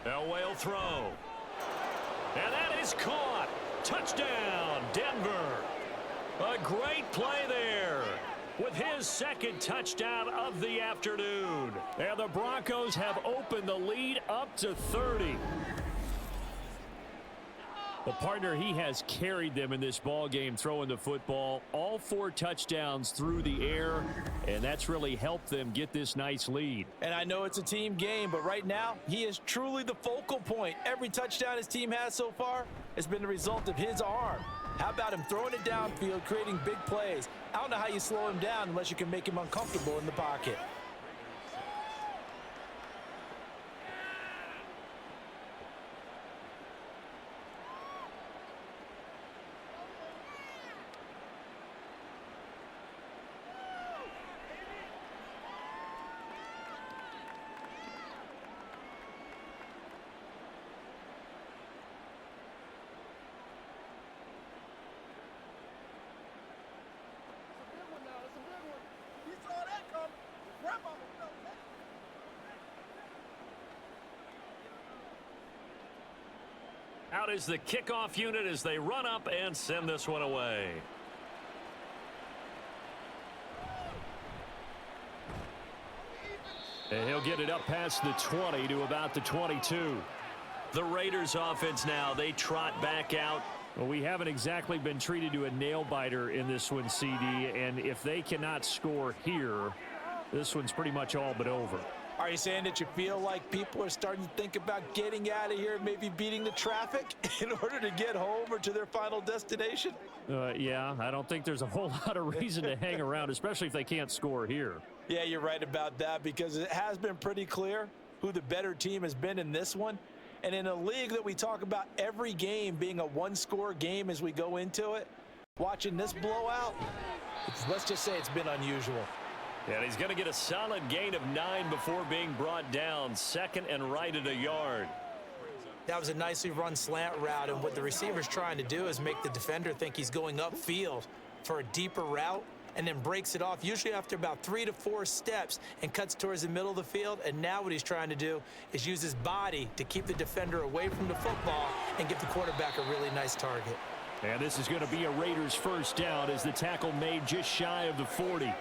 Elway will throw. And that is caught. Touchdown, Denver. A great play there with his 2nd touchdown of the afternoon. And the Broncos have opened the lead up to 30. The partner, he has carried them in this ball game throwing the football. All 4 touchdowns through the air, and that's really helped them get this nice lead. And I know it's a team game, but right now, he is truly the focal point. Every touchdown his team has so far has been the result of his arm. How about him throwing it downfield, creating big plays? I don't know how you slow him down unless you can make him uncomfortable in the pocket. Out is the kickoff unit as they run up and send this one away. And he'll get it up past the 20 to about the 22. The Raiders offense now, they trot back out. Well, we haven't exactly been treated to a nail-biter in this one, CD, and if they cannot score here, this one's pretty much all but over. Are you saying that you feel like people are starting to think about getting out of here, maybe beating the traffic in order to get home or to their final destination? Yeah, I don't think there's a whole lot of reason to hang around, especially if they can't score here. Yeah, you're right about that, because it has been pretty clear who the better team has been in this one. And in a league that we talk about every game being a one-score game as we go into it, Watching this blowout, let's just say it's been unusual. And he's going to get a solid gain of 9 before being brought down. Second and right at a yard. That was a nicely run slant route, and what the receiver's trying to do is make the defender think he's going upfield for a deeper route, and then breaks it off, usually after about 3 to 4 steps, and cuts towards the middle of the field. And now what he's trying to do is use his body to keep the defender away from the football and give the quarterback a really nice target. And this is going to be a Raiders first down as the tackle made just shy of the 40.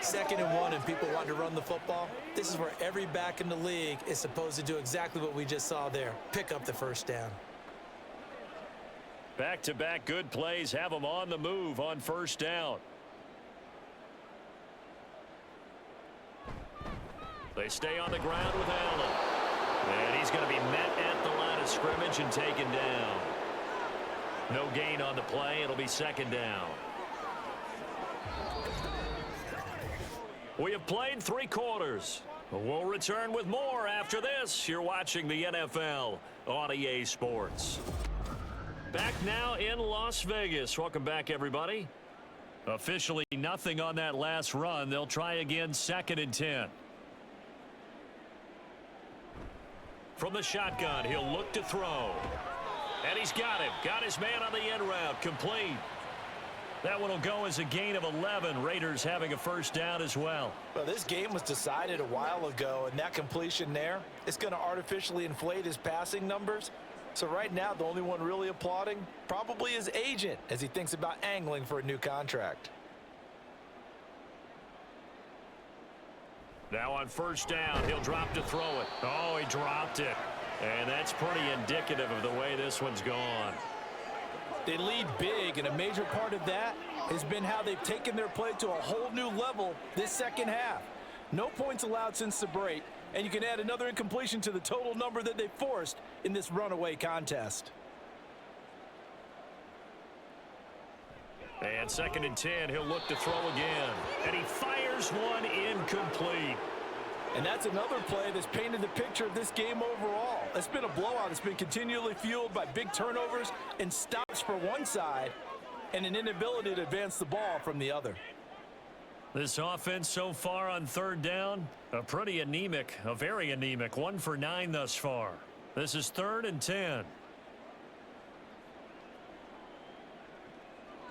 2nd and 1, and people want to run the football. This is where every back in the league is supposed to do exactly what we just saw there. Pick up the first down. Back-to-back good plays have them on the move on first down. They stay on the ground with Allen. And he's going to be met at the line of scrimmage and taken down. No gain on the play. It'll be 2nd down. We have played 3 quarters. We'll return with more after this. You're watching the NFL on EA Sports. Back now in Las Vegas. Welcome back, everybody. Officially nothing on that last run. They'll try again 2nd and 10. From the shotgun, he'll look to throw. And he's got him. Got his man on the end route. Complete. That one will go as a gain of 11. Raiders having a first down as well. Well, this game was decided a while ago, and that completion there is going to artificially inflate his passing numbers. So right now, the only one really applauding probably his agent as he thinks about angling for a new contract. Now on first down, he'll drop to throw it. Oh, he dropped it. And that's pretty indicative of the way this one's gone. They lead big, and a major part of that has been how they've taken their play to a whole new level this second half. No points allowed since the break, and you can add another incompletion to the total number that they forced in this runaway contest. And 2nd and 10, he'll look to throw again. And he fires one incomplete. And that's another play that's painted the picture of this game overall. It's been a blowout. It's been continually fueled by big turnovers and stops for one side and an inability to advance the ball from the other. This offense so far on 3rd down, a pretty anemic, a very anemic. 1 for 9 thus far. This is 3rd and 10.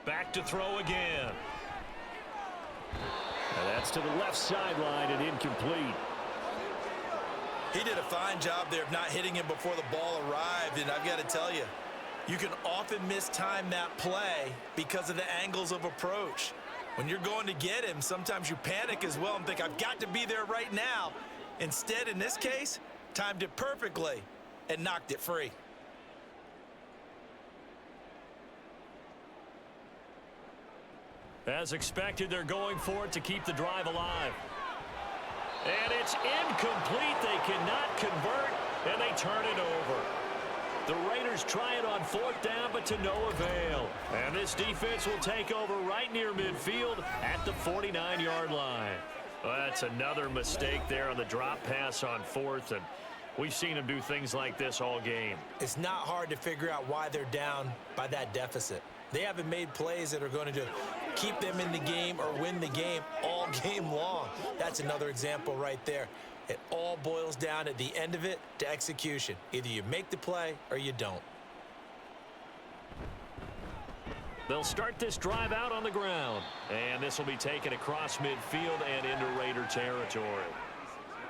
Back to throw again. And that's to the left sideline and incomplete. He did a fine job there of not hitting him before the ball arrived, and I've got to tell you, you can often mistime that play because of the angles of approach. When you're going to get him, sometimes you panic as well and think, I've got to be there right now. Instead, in this case, timed it perfectly and knocked it free. As expected, they're going for it to keep the drive alive. And it's incomplete. They cannot convert, and they turn it over. The Raiders try it on 4th down, but to no avail. And this defense will take over right near midfield at the 49-yard line. Well, that's another mistake there on the drop pass on 4th, and we've seen them do things like this all game. It's not hard to figure out why they're down by that deficit. They haven't made plays that are going to keep them in the game or win the game all game long. That's another example right there. It all boils down at the end of it to execution. Either you make the play or you don't. They'll start this drive out on the ground. And this will be taken across midfield and into Raider territory.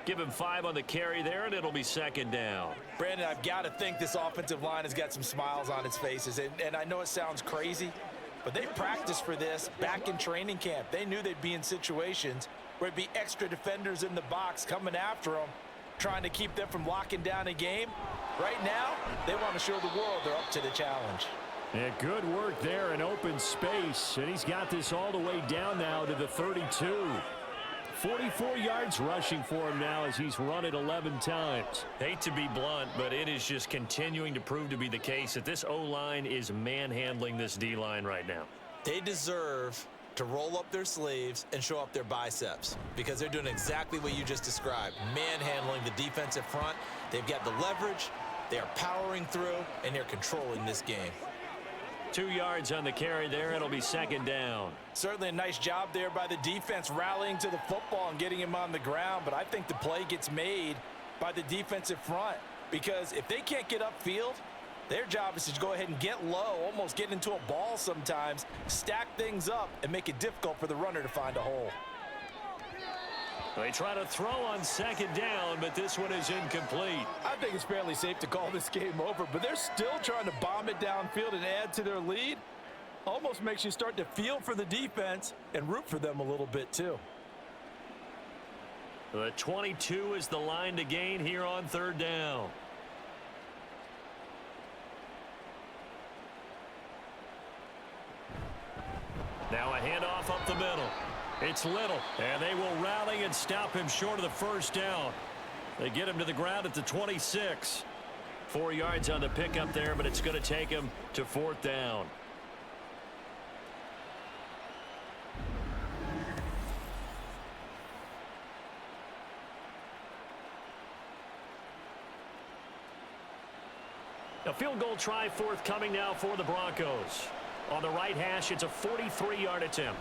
Give him 5 on the carry there, and it'll be 2nd down. Brandon, I've got to think this offensive line has got some smiles on its faces. And I know it sounds crazy, but they practiced for this back in training camp. They knew they'd be in situations where it'd be extra defenders in the box coming after them, trying to keep them from locking down a game. Right now, they want to show the world they're up to the challenge. Yeah, good work there in open space. And he's got this all the way down now to the 32. 44 yards rushing for him now as he's run it 11 times. Hate to be blunt, but it is just continuing to prove to be the case that this O-line is manhandling this D-line right now. They deserve to roll up their sleeves and show up their biceps because they're doing exactly what you just described, manhandling the defensive front. They've got the leverage, they are powering through, and they're controlling this game. 2 yards on the carry there. It'll be second down. Certainly a nice job there by the defense rallying to the football and getting him on the ground, but I think the play gets made by the defensive front because if they can't get upfield, their job is to go ahead and get low, almost get into a ball sometimes, stack things up, and make it difficult for the runner to find a hole. They try to throw on second down, but this one is incomplete. I think it's fairly safe to call this game over, but they're still trying to bomb it downfield and add to their lead. Almost makes you start to feel for the defense and root for them a little bit too. The 22 is the line to gain here on third down. Now a handoff up the middle. It's Little, and they will rally and stop him short of the first down. They get him to the ground at the 26. 4 yards on the pickup there, but it's going to take him to fourth down. A field goal try forthcoming now for the Broncos. On the right hash, it's a 43-yard attempt.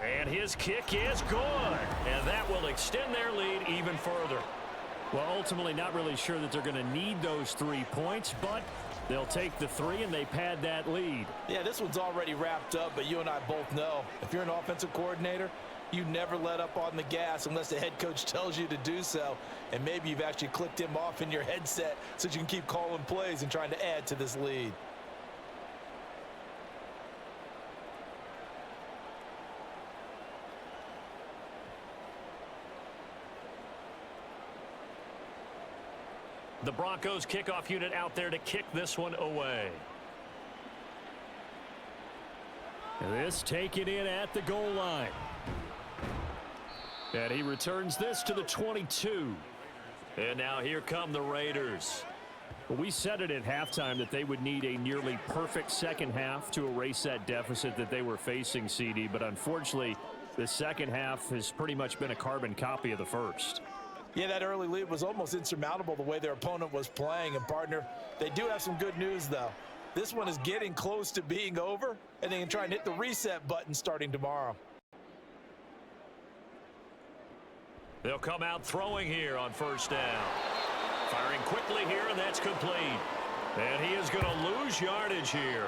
And his kick is good. And that will extend their lead even further. Well, ultimately not really sure that they're going to need those 3 points, but they'll take the 3 and they pad that lead. Yeah, this one's already wrapped up, but you and I both know if you're an offensive coordinator, you never let up on the gas unless the head coach tells you to do so. And maybe you've actually clicked him off in your headset so you can keep calling plays and trying to add to this lead. The Broncos kickoff unit out there to kick this one away. This taken in at the goal line. And he returns this to the 22. And now here come the Raiders. Well, we said it at halftime that they would need a nearly perfect second half to erase that deficit that they were facing, CD. But unfortunately, the second half has pretty much been a carbon copy of the first. Yeah, that early lead was almost insurmountable the way their opponent was playing. And, partner, they do have some good news, though. This one is getting close to being over, and they can try and hit the reset button starting tomorrow. They'll come out throwing here on first down. Firing quickly here, and that's complete. And he is going to lose yardage here.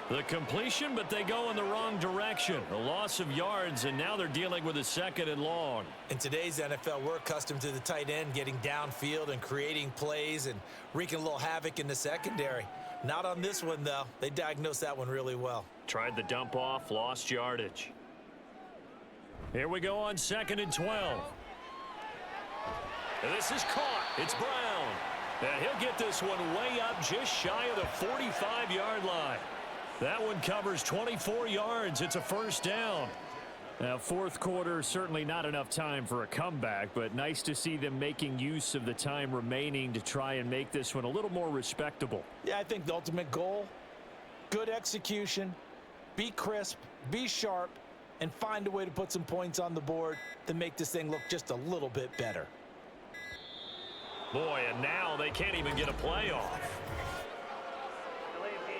The completion, but they go in the wrong direction. A loss of yards, and now they're dealing with a second and long. In today's NFL, we're accustomed to the tight end getting downfield and creating plays and wreaking a little havoc in the secondary. Not on this one, though. They diagnosed that one really well. Tried the dump off, lost yardage. Here we go on 2nd and 12. And this is caught. It's Brown. And he'll get this one way up just shy of the 45-yard line. That one covers 24 yards. It's a first down. Now, fourth quarter, certainly not enough time for a comeback, but nice to see them making use of the time remaining to try and make this one a little more respectable. Yeah, I think the ultimate goal, good execution, be crisp, be sharp, and find a way to put some points on the board to make this thing look just a little bit better. Boy, and now they can't even get a play off. Delay of game.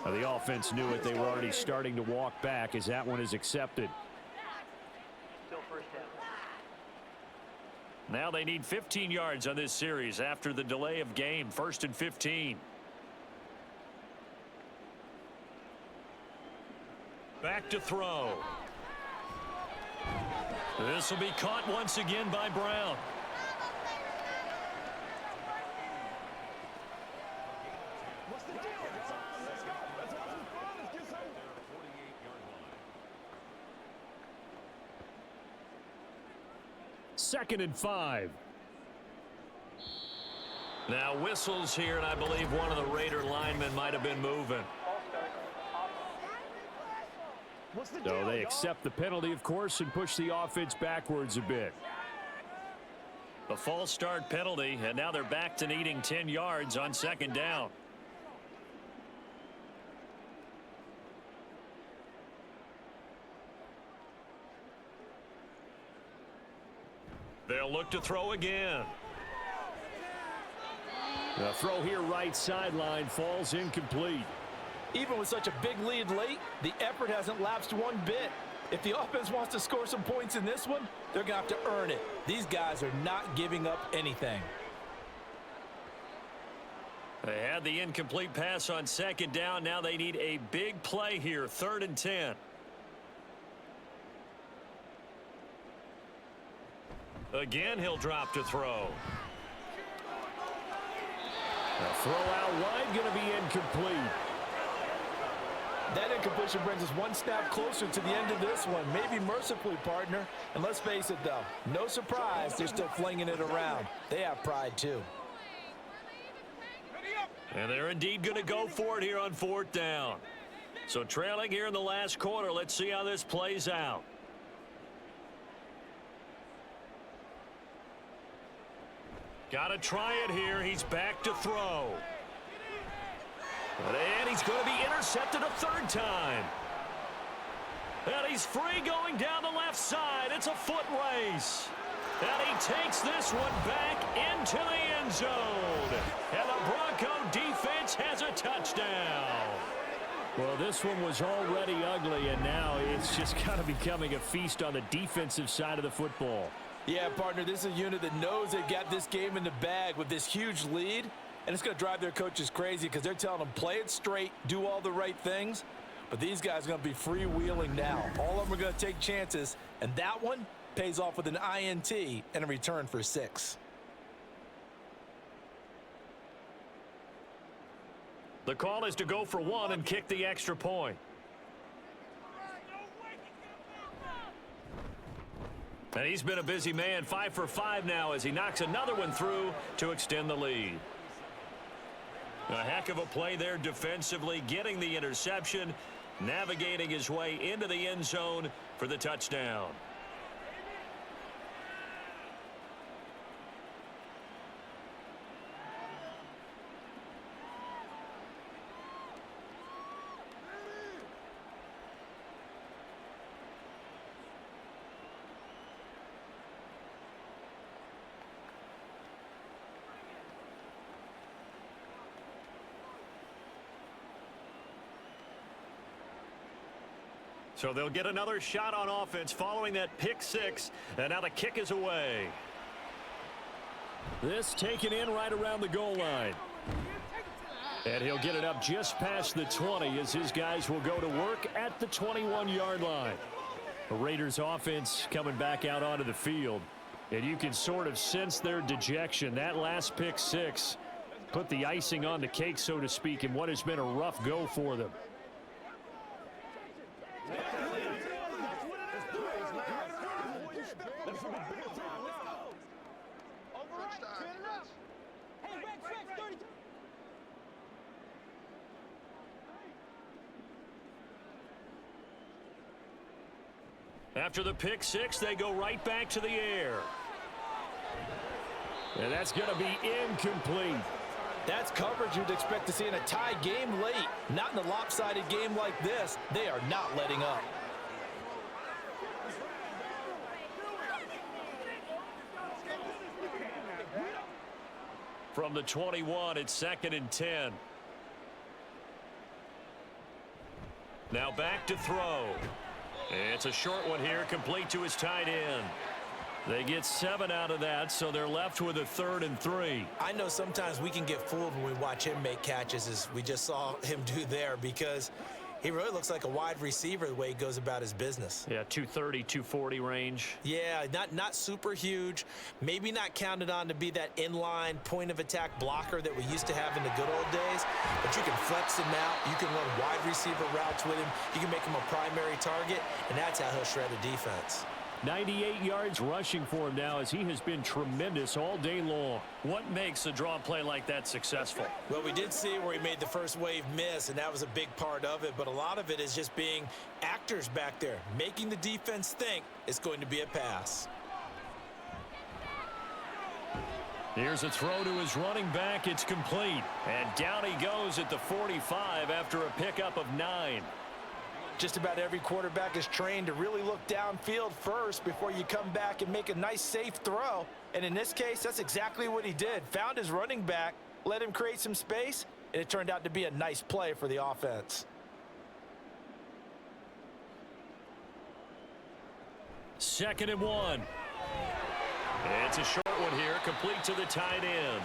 Now, the offense knew it. They were already starting to walk back as that one is accepted. Still first down. Now they need 15 yards on this series after the delay of game. 1st and 15. Back to throw. This will be caught once again by Brown. Second and 5. Now whistles here, and I believe one of the Raider linemen might have been moving. So they accept the penalty, of course, and push the offense backwards a bit. A false start penalty, and now they're back to needing 10 yards on 2nd down. They'll look to throw again. The throw here right sideline falls incomplete. Even with such a big lead late, the effort hasn't lapsed one bit. If the offense wants to score some points in this one, they're going to have to earn it. These guys are not giving up anything. They had the incomplete pass on second down. Now they need a big play here, 3rd and 10. Again, he'll drop to throw. The throw out wide going to be incomplete. That incompletion brings us one snap closer to the end of this one. Maybe mercifully, partner. And let's face it, though, no surprise, they're still flinging it around. They have pride, too. And they're indeed going to go for it here on 4th down. So trailing here in the last quarter. Let's see how this plays out. Got to try it here. He's back to throw. And he's going to be intercepted a 3rd time. And he's free going down the left side. It's a foot race. And he takes this one back into the end zone. And the Bronco defense has a touchdown. Well, this one was already ugly, and now it's just kind of becoming a feast on the defensive side of the football. Yeah, partner, this is a unit that knows they've got this game in the bag with this huge lead, and it's going to drive their coaches crazy because they're telling them play it straight, do all the right things, but these guys are going to be freewheeling now. All of them are going to take chances, and that one pays off with an INT and a return for 6. The call is to go for 1 and kick the extra point. And he's been a busy man, 5 for 5 now as he knocks another one through to extend the lead. A heck of a play there defensively, getting the interception, navigating his way into the end zone for the touchdown. So they'll get another shot on offense following that pick 6, and now the kick is away. This taken in right around the goal line. And he'll get it up just past the 20 as his guys will go to work at the 21-yard line. The Raiders offense coming back out onto the field. And you can sort of sense their dejection. That last pick 6 put the icing on the cake, so to speak, in what has been a rough go for them. After the pick 6, they go right back to the air. And that's going to be incomplete. That's coverage you'd expect to see in a tie game late. Not in a lopsided game like this. They are not letting up. From the 21, it's 2nd and 10. Now back to throw. It's a short one here, complete to his tight end. They get 7 out of that, so they're left with a 3rd and 3. I know sometimes we can get fooled when we watch him make catches, as we just saw him do there, because he really looks like a wide receiver the way he goes about his business. Yeah, 230, 240 range. Yeah, not super huge. Maybe not counted on to be that inline point-of-attack blocker that we used to have in the good old days. But you can flex him out. You can run wide receiver routes with him. You can make him a primary target, and that's how he'll shred a defense. 98 yards rushing for him now as he has been tremendous all day long. What makes a draw play like that successful? Well, we did see where he made the first wave miss, and that was a big part of it. But a lot of it is just being actors back there, making the defense think it's going to be a pass. Here's a throw to his running back. It's complete. And down he goes at the 45 after a pickup of 9. Just about every quarterback is trained to really look downfield first before you come back and make a nice, safe throw. And in this case, that's exactly what he did. Found his running back, let him create some space, and it turned out to be a nice play for the offense. Second and 1. It's a short one here, complete to the tight end.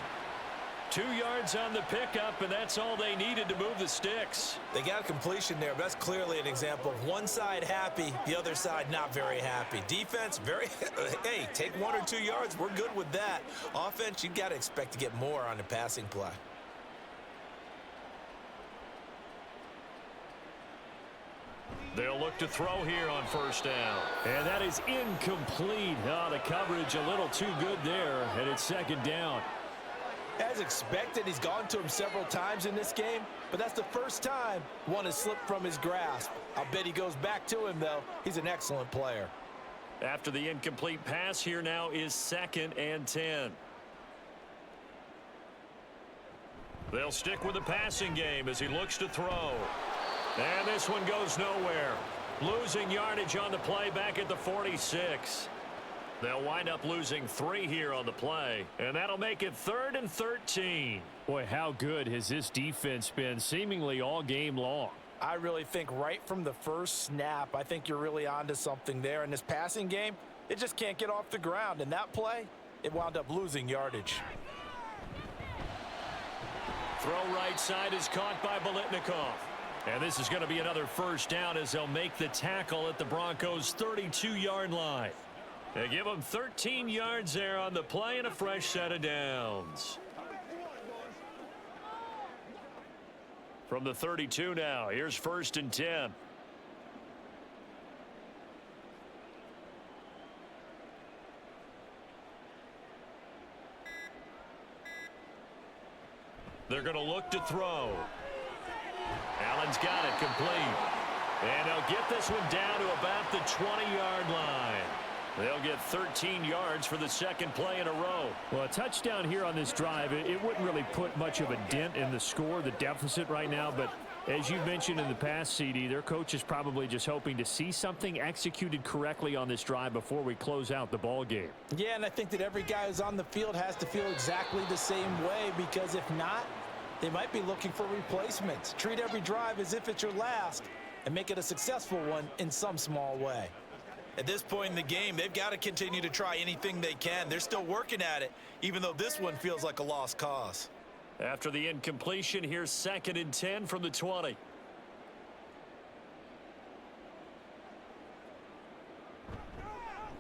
2 yards on the pickup, and that's all they needed to move the sticks. They got a completion there, but that's clearly an example of one side happy, the other side not very happy. Defense, very, hey, take 1 or 2 yards, we're good with that. Offense, you got to expect to get more on the passing play. They'll look to throw here on first down. And that is incomplete. Oh, the coverage a little too good there, and it's second down. As expected, he's gone to him several times in this game, but that's the first time one has slipped from his grasp. I'll bet he goes back to him, though. He's an excellent player. After the incomplete pass, here now is 2nd and 10. They'll stick with the passing game as he looks to throw. And this one goes nowhere. Losing yardage on the play back at the 46. They'll wind up losing 3 here on the play, and that'll make it 3rd and 13. Boy, how good has this defense been seemingly all game long? I really think right from the first snap, I think you're really onto something there. In this passing game, it just can't get off the ground. And that play, it wound up losing yardage. Throw right side is caught by Bolitnikov. And this is going to be another first down as they'll make the tackle at the Broncos' 32-yard line. They give them 13 yards there on the play and a fresh set of downs. From the 32 now, here's 1st and 10. They're going to look to throw. Allen's got it complete. And they'll get this one down to about the 20-yard line. They'll get 13 yards for the second play in a row. Well, a touchdown here on this drive, it wouldn't really put much of a dent in the score, the deficit right now. But as you mentioned in the past, CD, their coach is probably just hoping to see something executed correctly on this drive before we close out the ball game. Yeah, and I think that every guy who's on the field has to feel exactly the same way, because if not, they might be looking for replacements. Treat every drive as if it's your last and make it a successful one in some small way. At this point in the game, they've got to continue to try anything they can. They're still working at it, even though this one feels like a lost cause. After the incompletion, here's 2nd and 10 from the 20.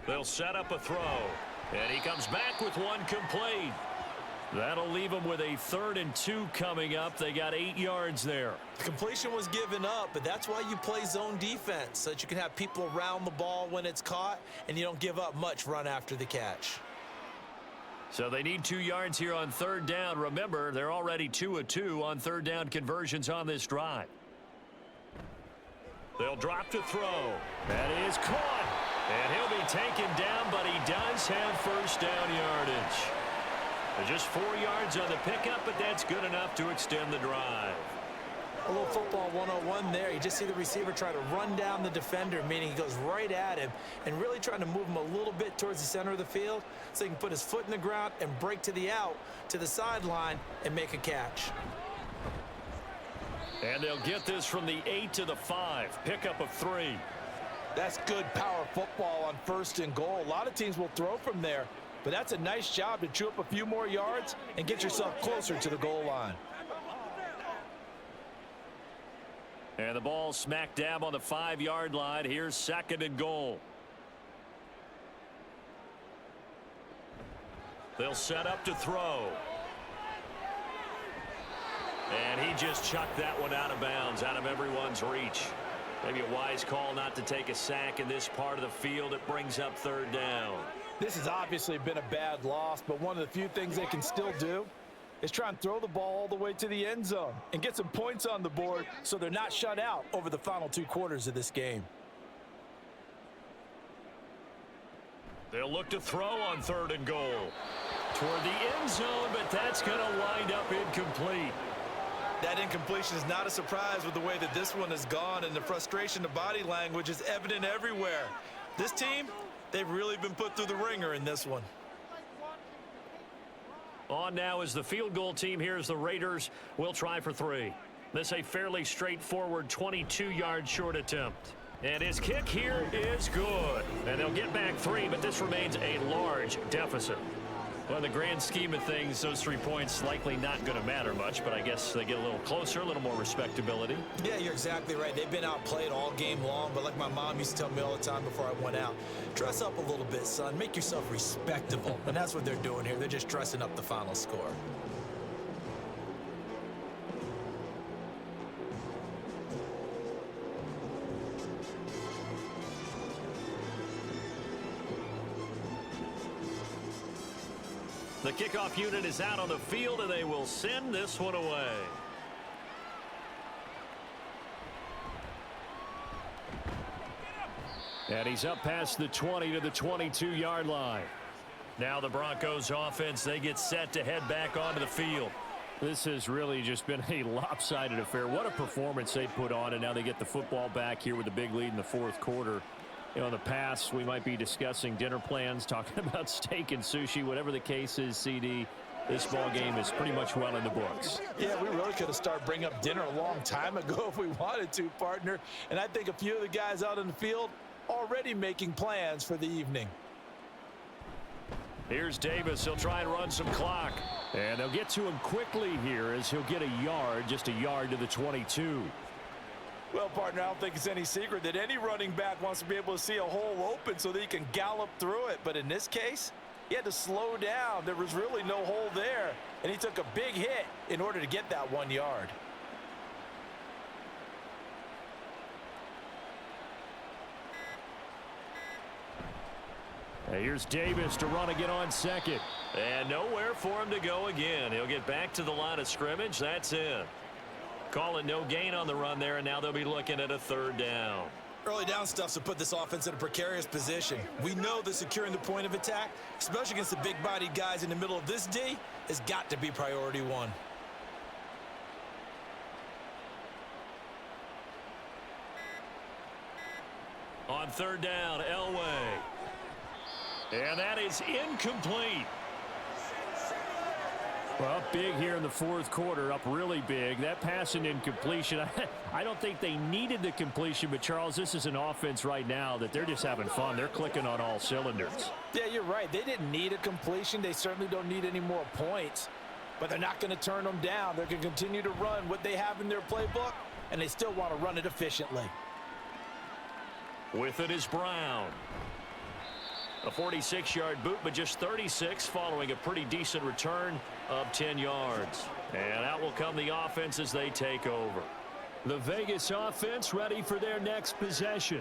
They'll set up a throw, and he comes back with one complete. That'll leave them with a 3rd and 2 coming up. They got 8 yards there. The completion was given up, but that's why you play zone defense, so that you can have people around the ball when it's caught, and you don't give up much run after the catch. So they need 2 yards here on 3rd down. Remember, they're already 2 of 2 on 3rd down conversions on this drive. They'll drop to throw. That is caught. And he'll be taken down, but he does have first down yardage. Just 4 yards on the pickup, but that's good enough to extend the drive. A little football 101 there. You just see the receiver try to run down the defender, meaning he goes right at him and really trying to move him a little bit towards the center of the field so he can put his foot in the ground and break to the out, to the sideline, and make a catch. And they'll get this from the 8 to the 5. Pickup of 3. That's good power football on 1st and goal. A lot of teams will throw from there, but that's a nice job to chew up a few more yards and get yourself closer to the goal line. And the ball smack dab on the 5-yard line. Here's 2nd and goal. They'll set up to throw. And he just chucked that one out of bounds, out of everyone's reach. Maybe a wise call not to take a sack in this part of the field. It brings up 3rd down. This has obviously been a bad loss, but one of the few things they can still do is try and throw the ball all the way to the end zone and get some points on the board so they're not shut out over the final 2 quarters of this game. They'll look to throw on 3rd and goal. Toward the end zone, but that's going to wind up incomplete. That incompletion is not a surprise with the way that this one has gone, and the frustration, the body language is evident everywhere. This team, they've really been put through the ringer in this one. On now is the field goal team. Here's the Raiders. We'll try for 3. This a fairly straightforward 22-yard short attempt. And his kick here is good. And they'll get back 3, but this remains a large deficit. Well, in the grand scheme of things, those 3 points likely not going to matter much, but I guess they get a little closer, a little more respectability. Yeah, you're exactly right. They've been outplayed all game long, but like my mom used to tell me all the time before I went out, dress up a little bit, son. Make yourself respectable. And that's what they're doing here. They're just dressing up the final score. The kickoff unit is out on the field, and they will send this one away. And he's up past the 20 to the 22-yard line. Now the Broncos offense, they get set to head back onto the field. This has really just been a lopsided affair. What a performance they put on, and now they get the football back here with a big lead in the fourth quarter. You know, in the past, we might be discussing dinner plans, talking about steak and sushi, whatever the case is, CD. This ball game is pretty much well in the books. Yeah, we really could have started bringing up dinner a long time ago if we wanted to, partner. And I think a few of the guys out in the field already making plans for the evening. Here's Davis. He'll try and run some clock. And they'll get to him quickly here as he'll get a yard, just a yard to the 22. Well, partner, I don't think it's any secret that any running back wants to be able to see a hole open so that he can gallop through it. But in this case, he had to slow down. There was really no hole there, and he took a big hit in order to get that 1 yard. Here's Davis to run again on second. And nowhere for him to go again. He'll get back to the line of scrimmage. That's it. Calling no gain on the run there, and now they'll be looking at a 3rd down. Early down stuff's to put this offense in a precarious position. We know that securing the point of attack, especially against the big-bodied guys in the middle of this D, has got to be priority 1. On 3rd down, Elway. And that is incomplete. Well, big here in the fourth quarter, up really big. That pass and incompletion, I don't think they needed the completion, but Charles, this is an offense right now that they're just having fun. They're clicking on all cylinders. Yeah, you're right. They didn't need a completion. They certainly don't need any more points, but they're not going to turn them down. They're going to continue to run what they have in their playbook, and they still want to run it efficiently. With it is Brown. A 46-yard boot, but just 36 following a pretty decent return of 10 yards. And out will come the offense as they take over. The Vegas offense ready for their next possession.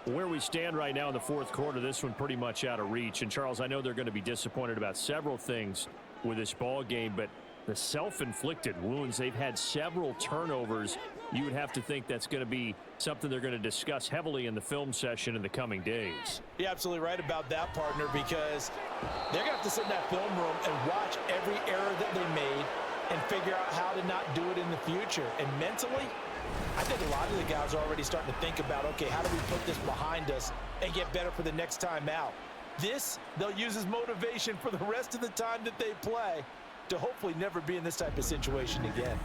Where we stand right now in the fourth quarter, this one pretty much out of reach. And, Charles, I know they're going to be disappointed about several things with this ball game, but the self-inflicted wounds, they've had several turnovers. You would have to think that's going to be something they're going to discuss heavily in the film session in the coming days. You're absolutely right about that, partner, because they're going to have to sit in that film room and watch every error that they made and figure out how to not do it in the future. And mentally, I think a lot of the guys are already starting to think about, okay, how do we put this behind us and get better for the next time out? This, they'll use as motivation for the rest of the time that they play to hopefully never be in this type of situation again.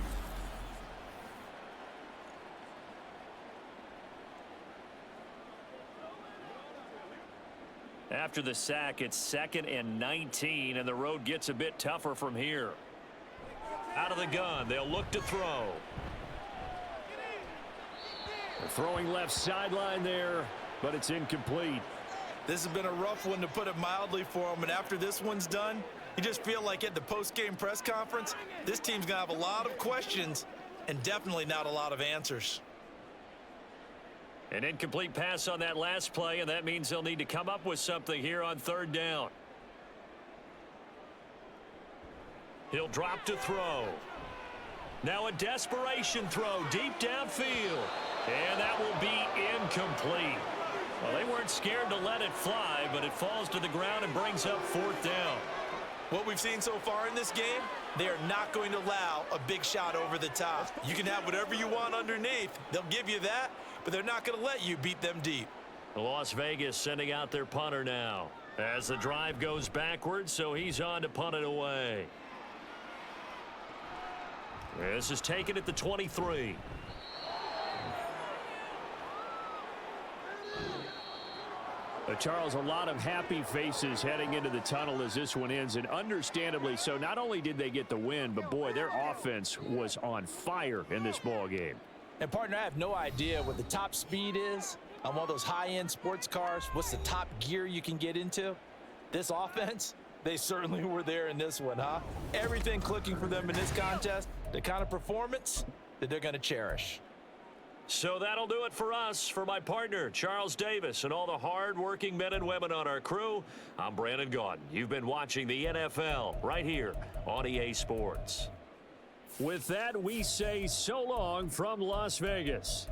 After the sack, it's 2nd and 19, and the road gets a bit tougher from here. Out of the gun, they'll look to throw. They're throwing left sideline there, but it's incomplete. This has been a rough one, to put it mildly, for them, and after this one's done, you just feel like at the post-game press conference, this team's going to have a lot of questions and definitely not a lot of answers. An incomplete pass on that last play, and that means they'll need to come up with something here on 3rd down. He'll drop to throw. Now a desperation throw deep downfield. And that will be incomplete. Well, they weren't scared to let it fly, but it falls to the ground and brings up 4th down. What we've seen so far in this game, they are not going to allow a big shot over the top. You can have whatever you want underneath. They'll give you that, but they're not going to let you beat them deep. Las Vegas sending out their punter now as the drive goes backwards, so he's on to punt it away. This is taken at the 23. Charles, a lot of happy faces heading into the tunnel as this one ends, and understandably so. Not only did they get the win, but boy, their offense was on fire in this ball game. And partner, I have no idea what the top speed is on one of those high-end sports cars. What's the top gear you can get into? This offense, they certainly were there in this one, huh? Everything clicking for them in this contest, the kind of performance that they're going to cherish. So that'll do it for us. For my partner, Charles Davis, and all the hard-working men and women on our crew, I'm Brandon Gaudin. You've been watching the NFL right here on EA Sports. With that, we say so long from Las Vegas.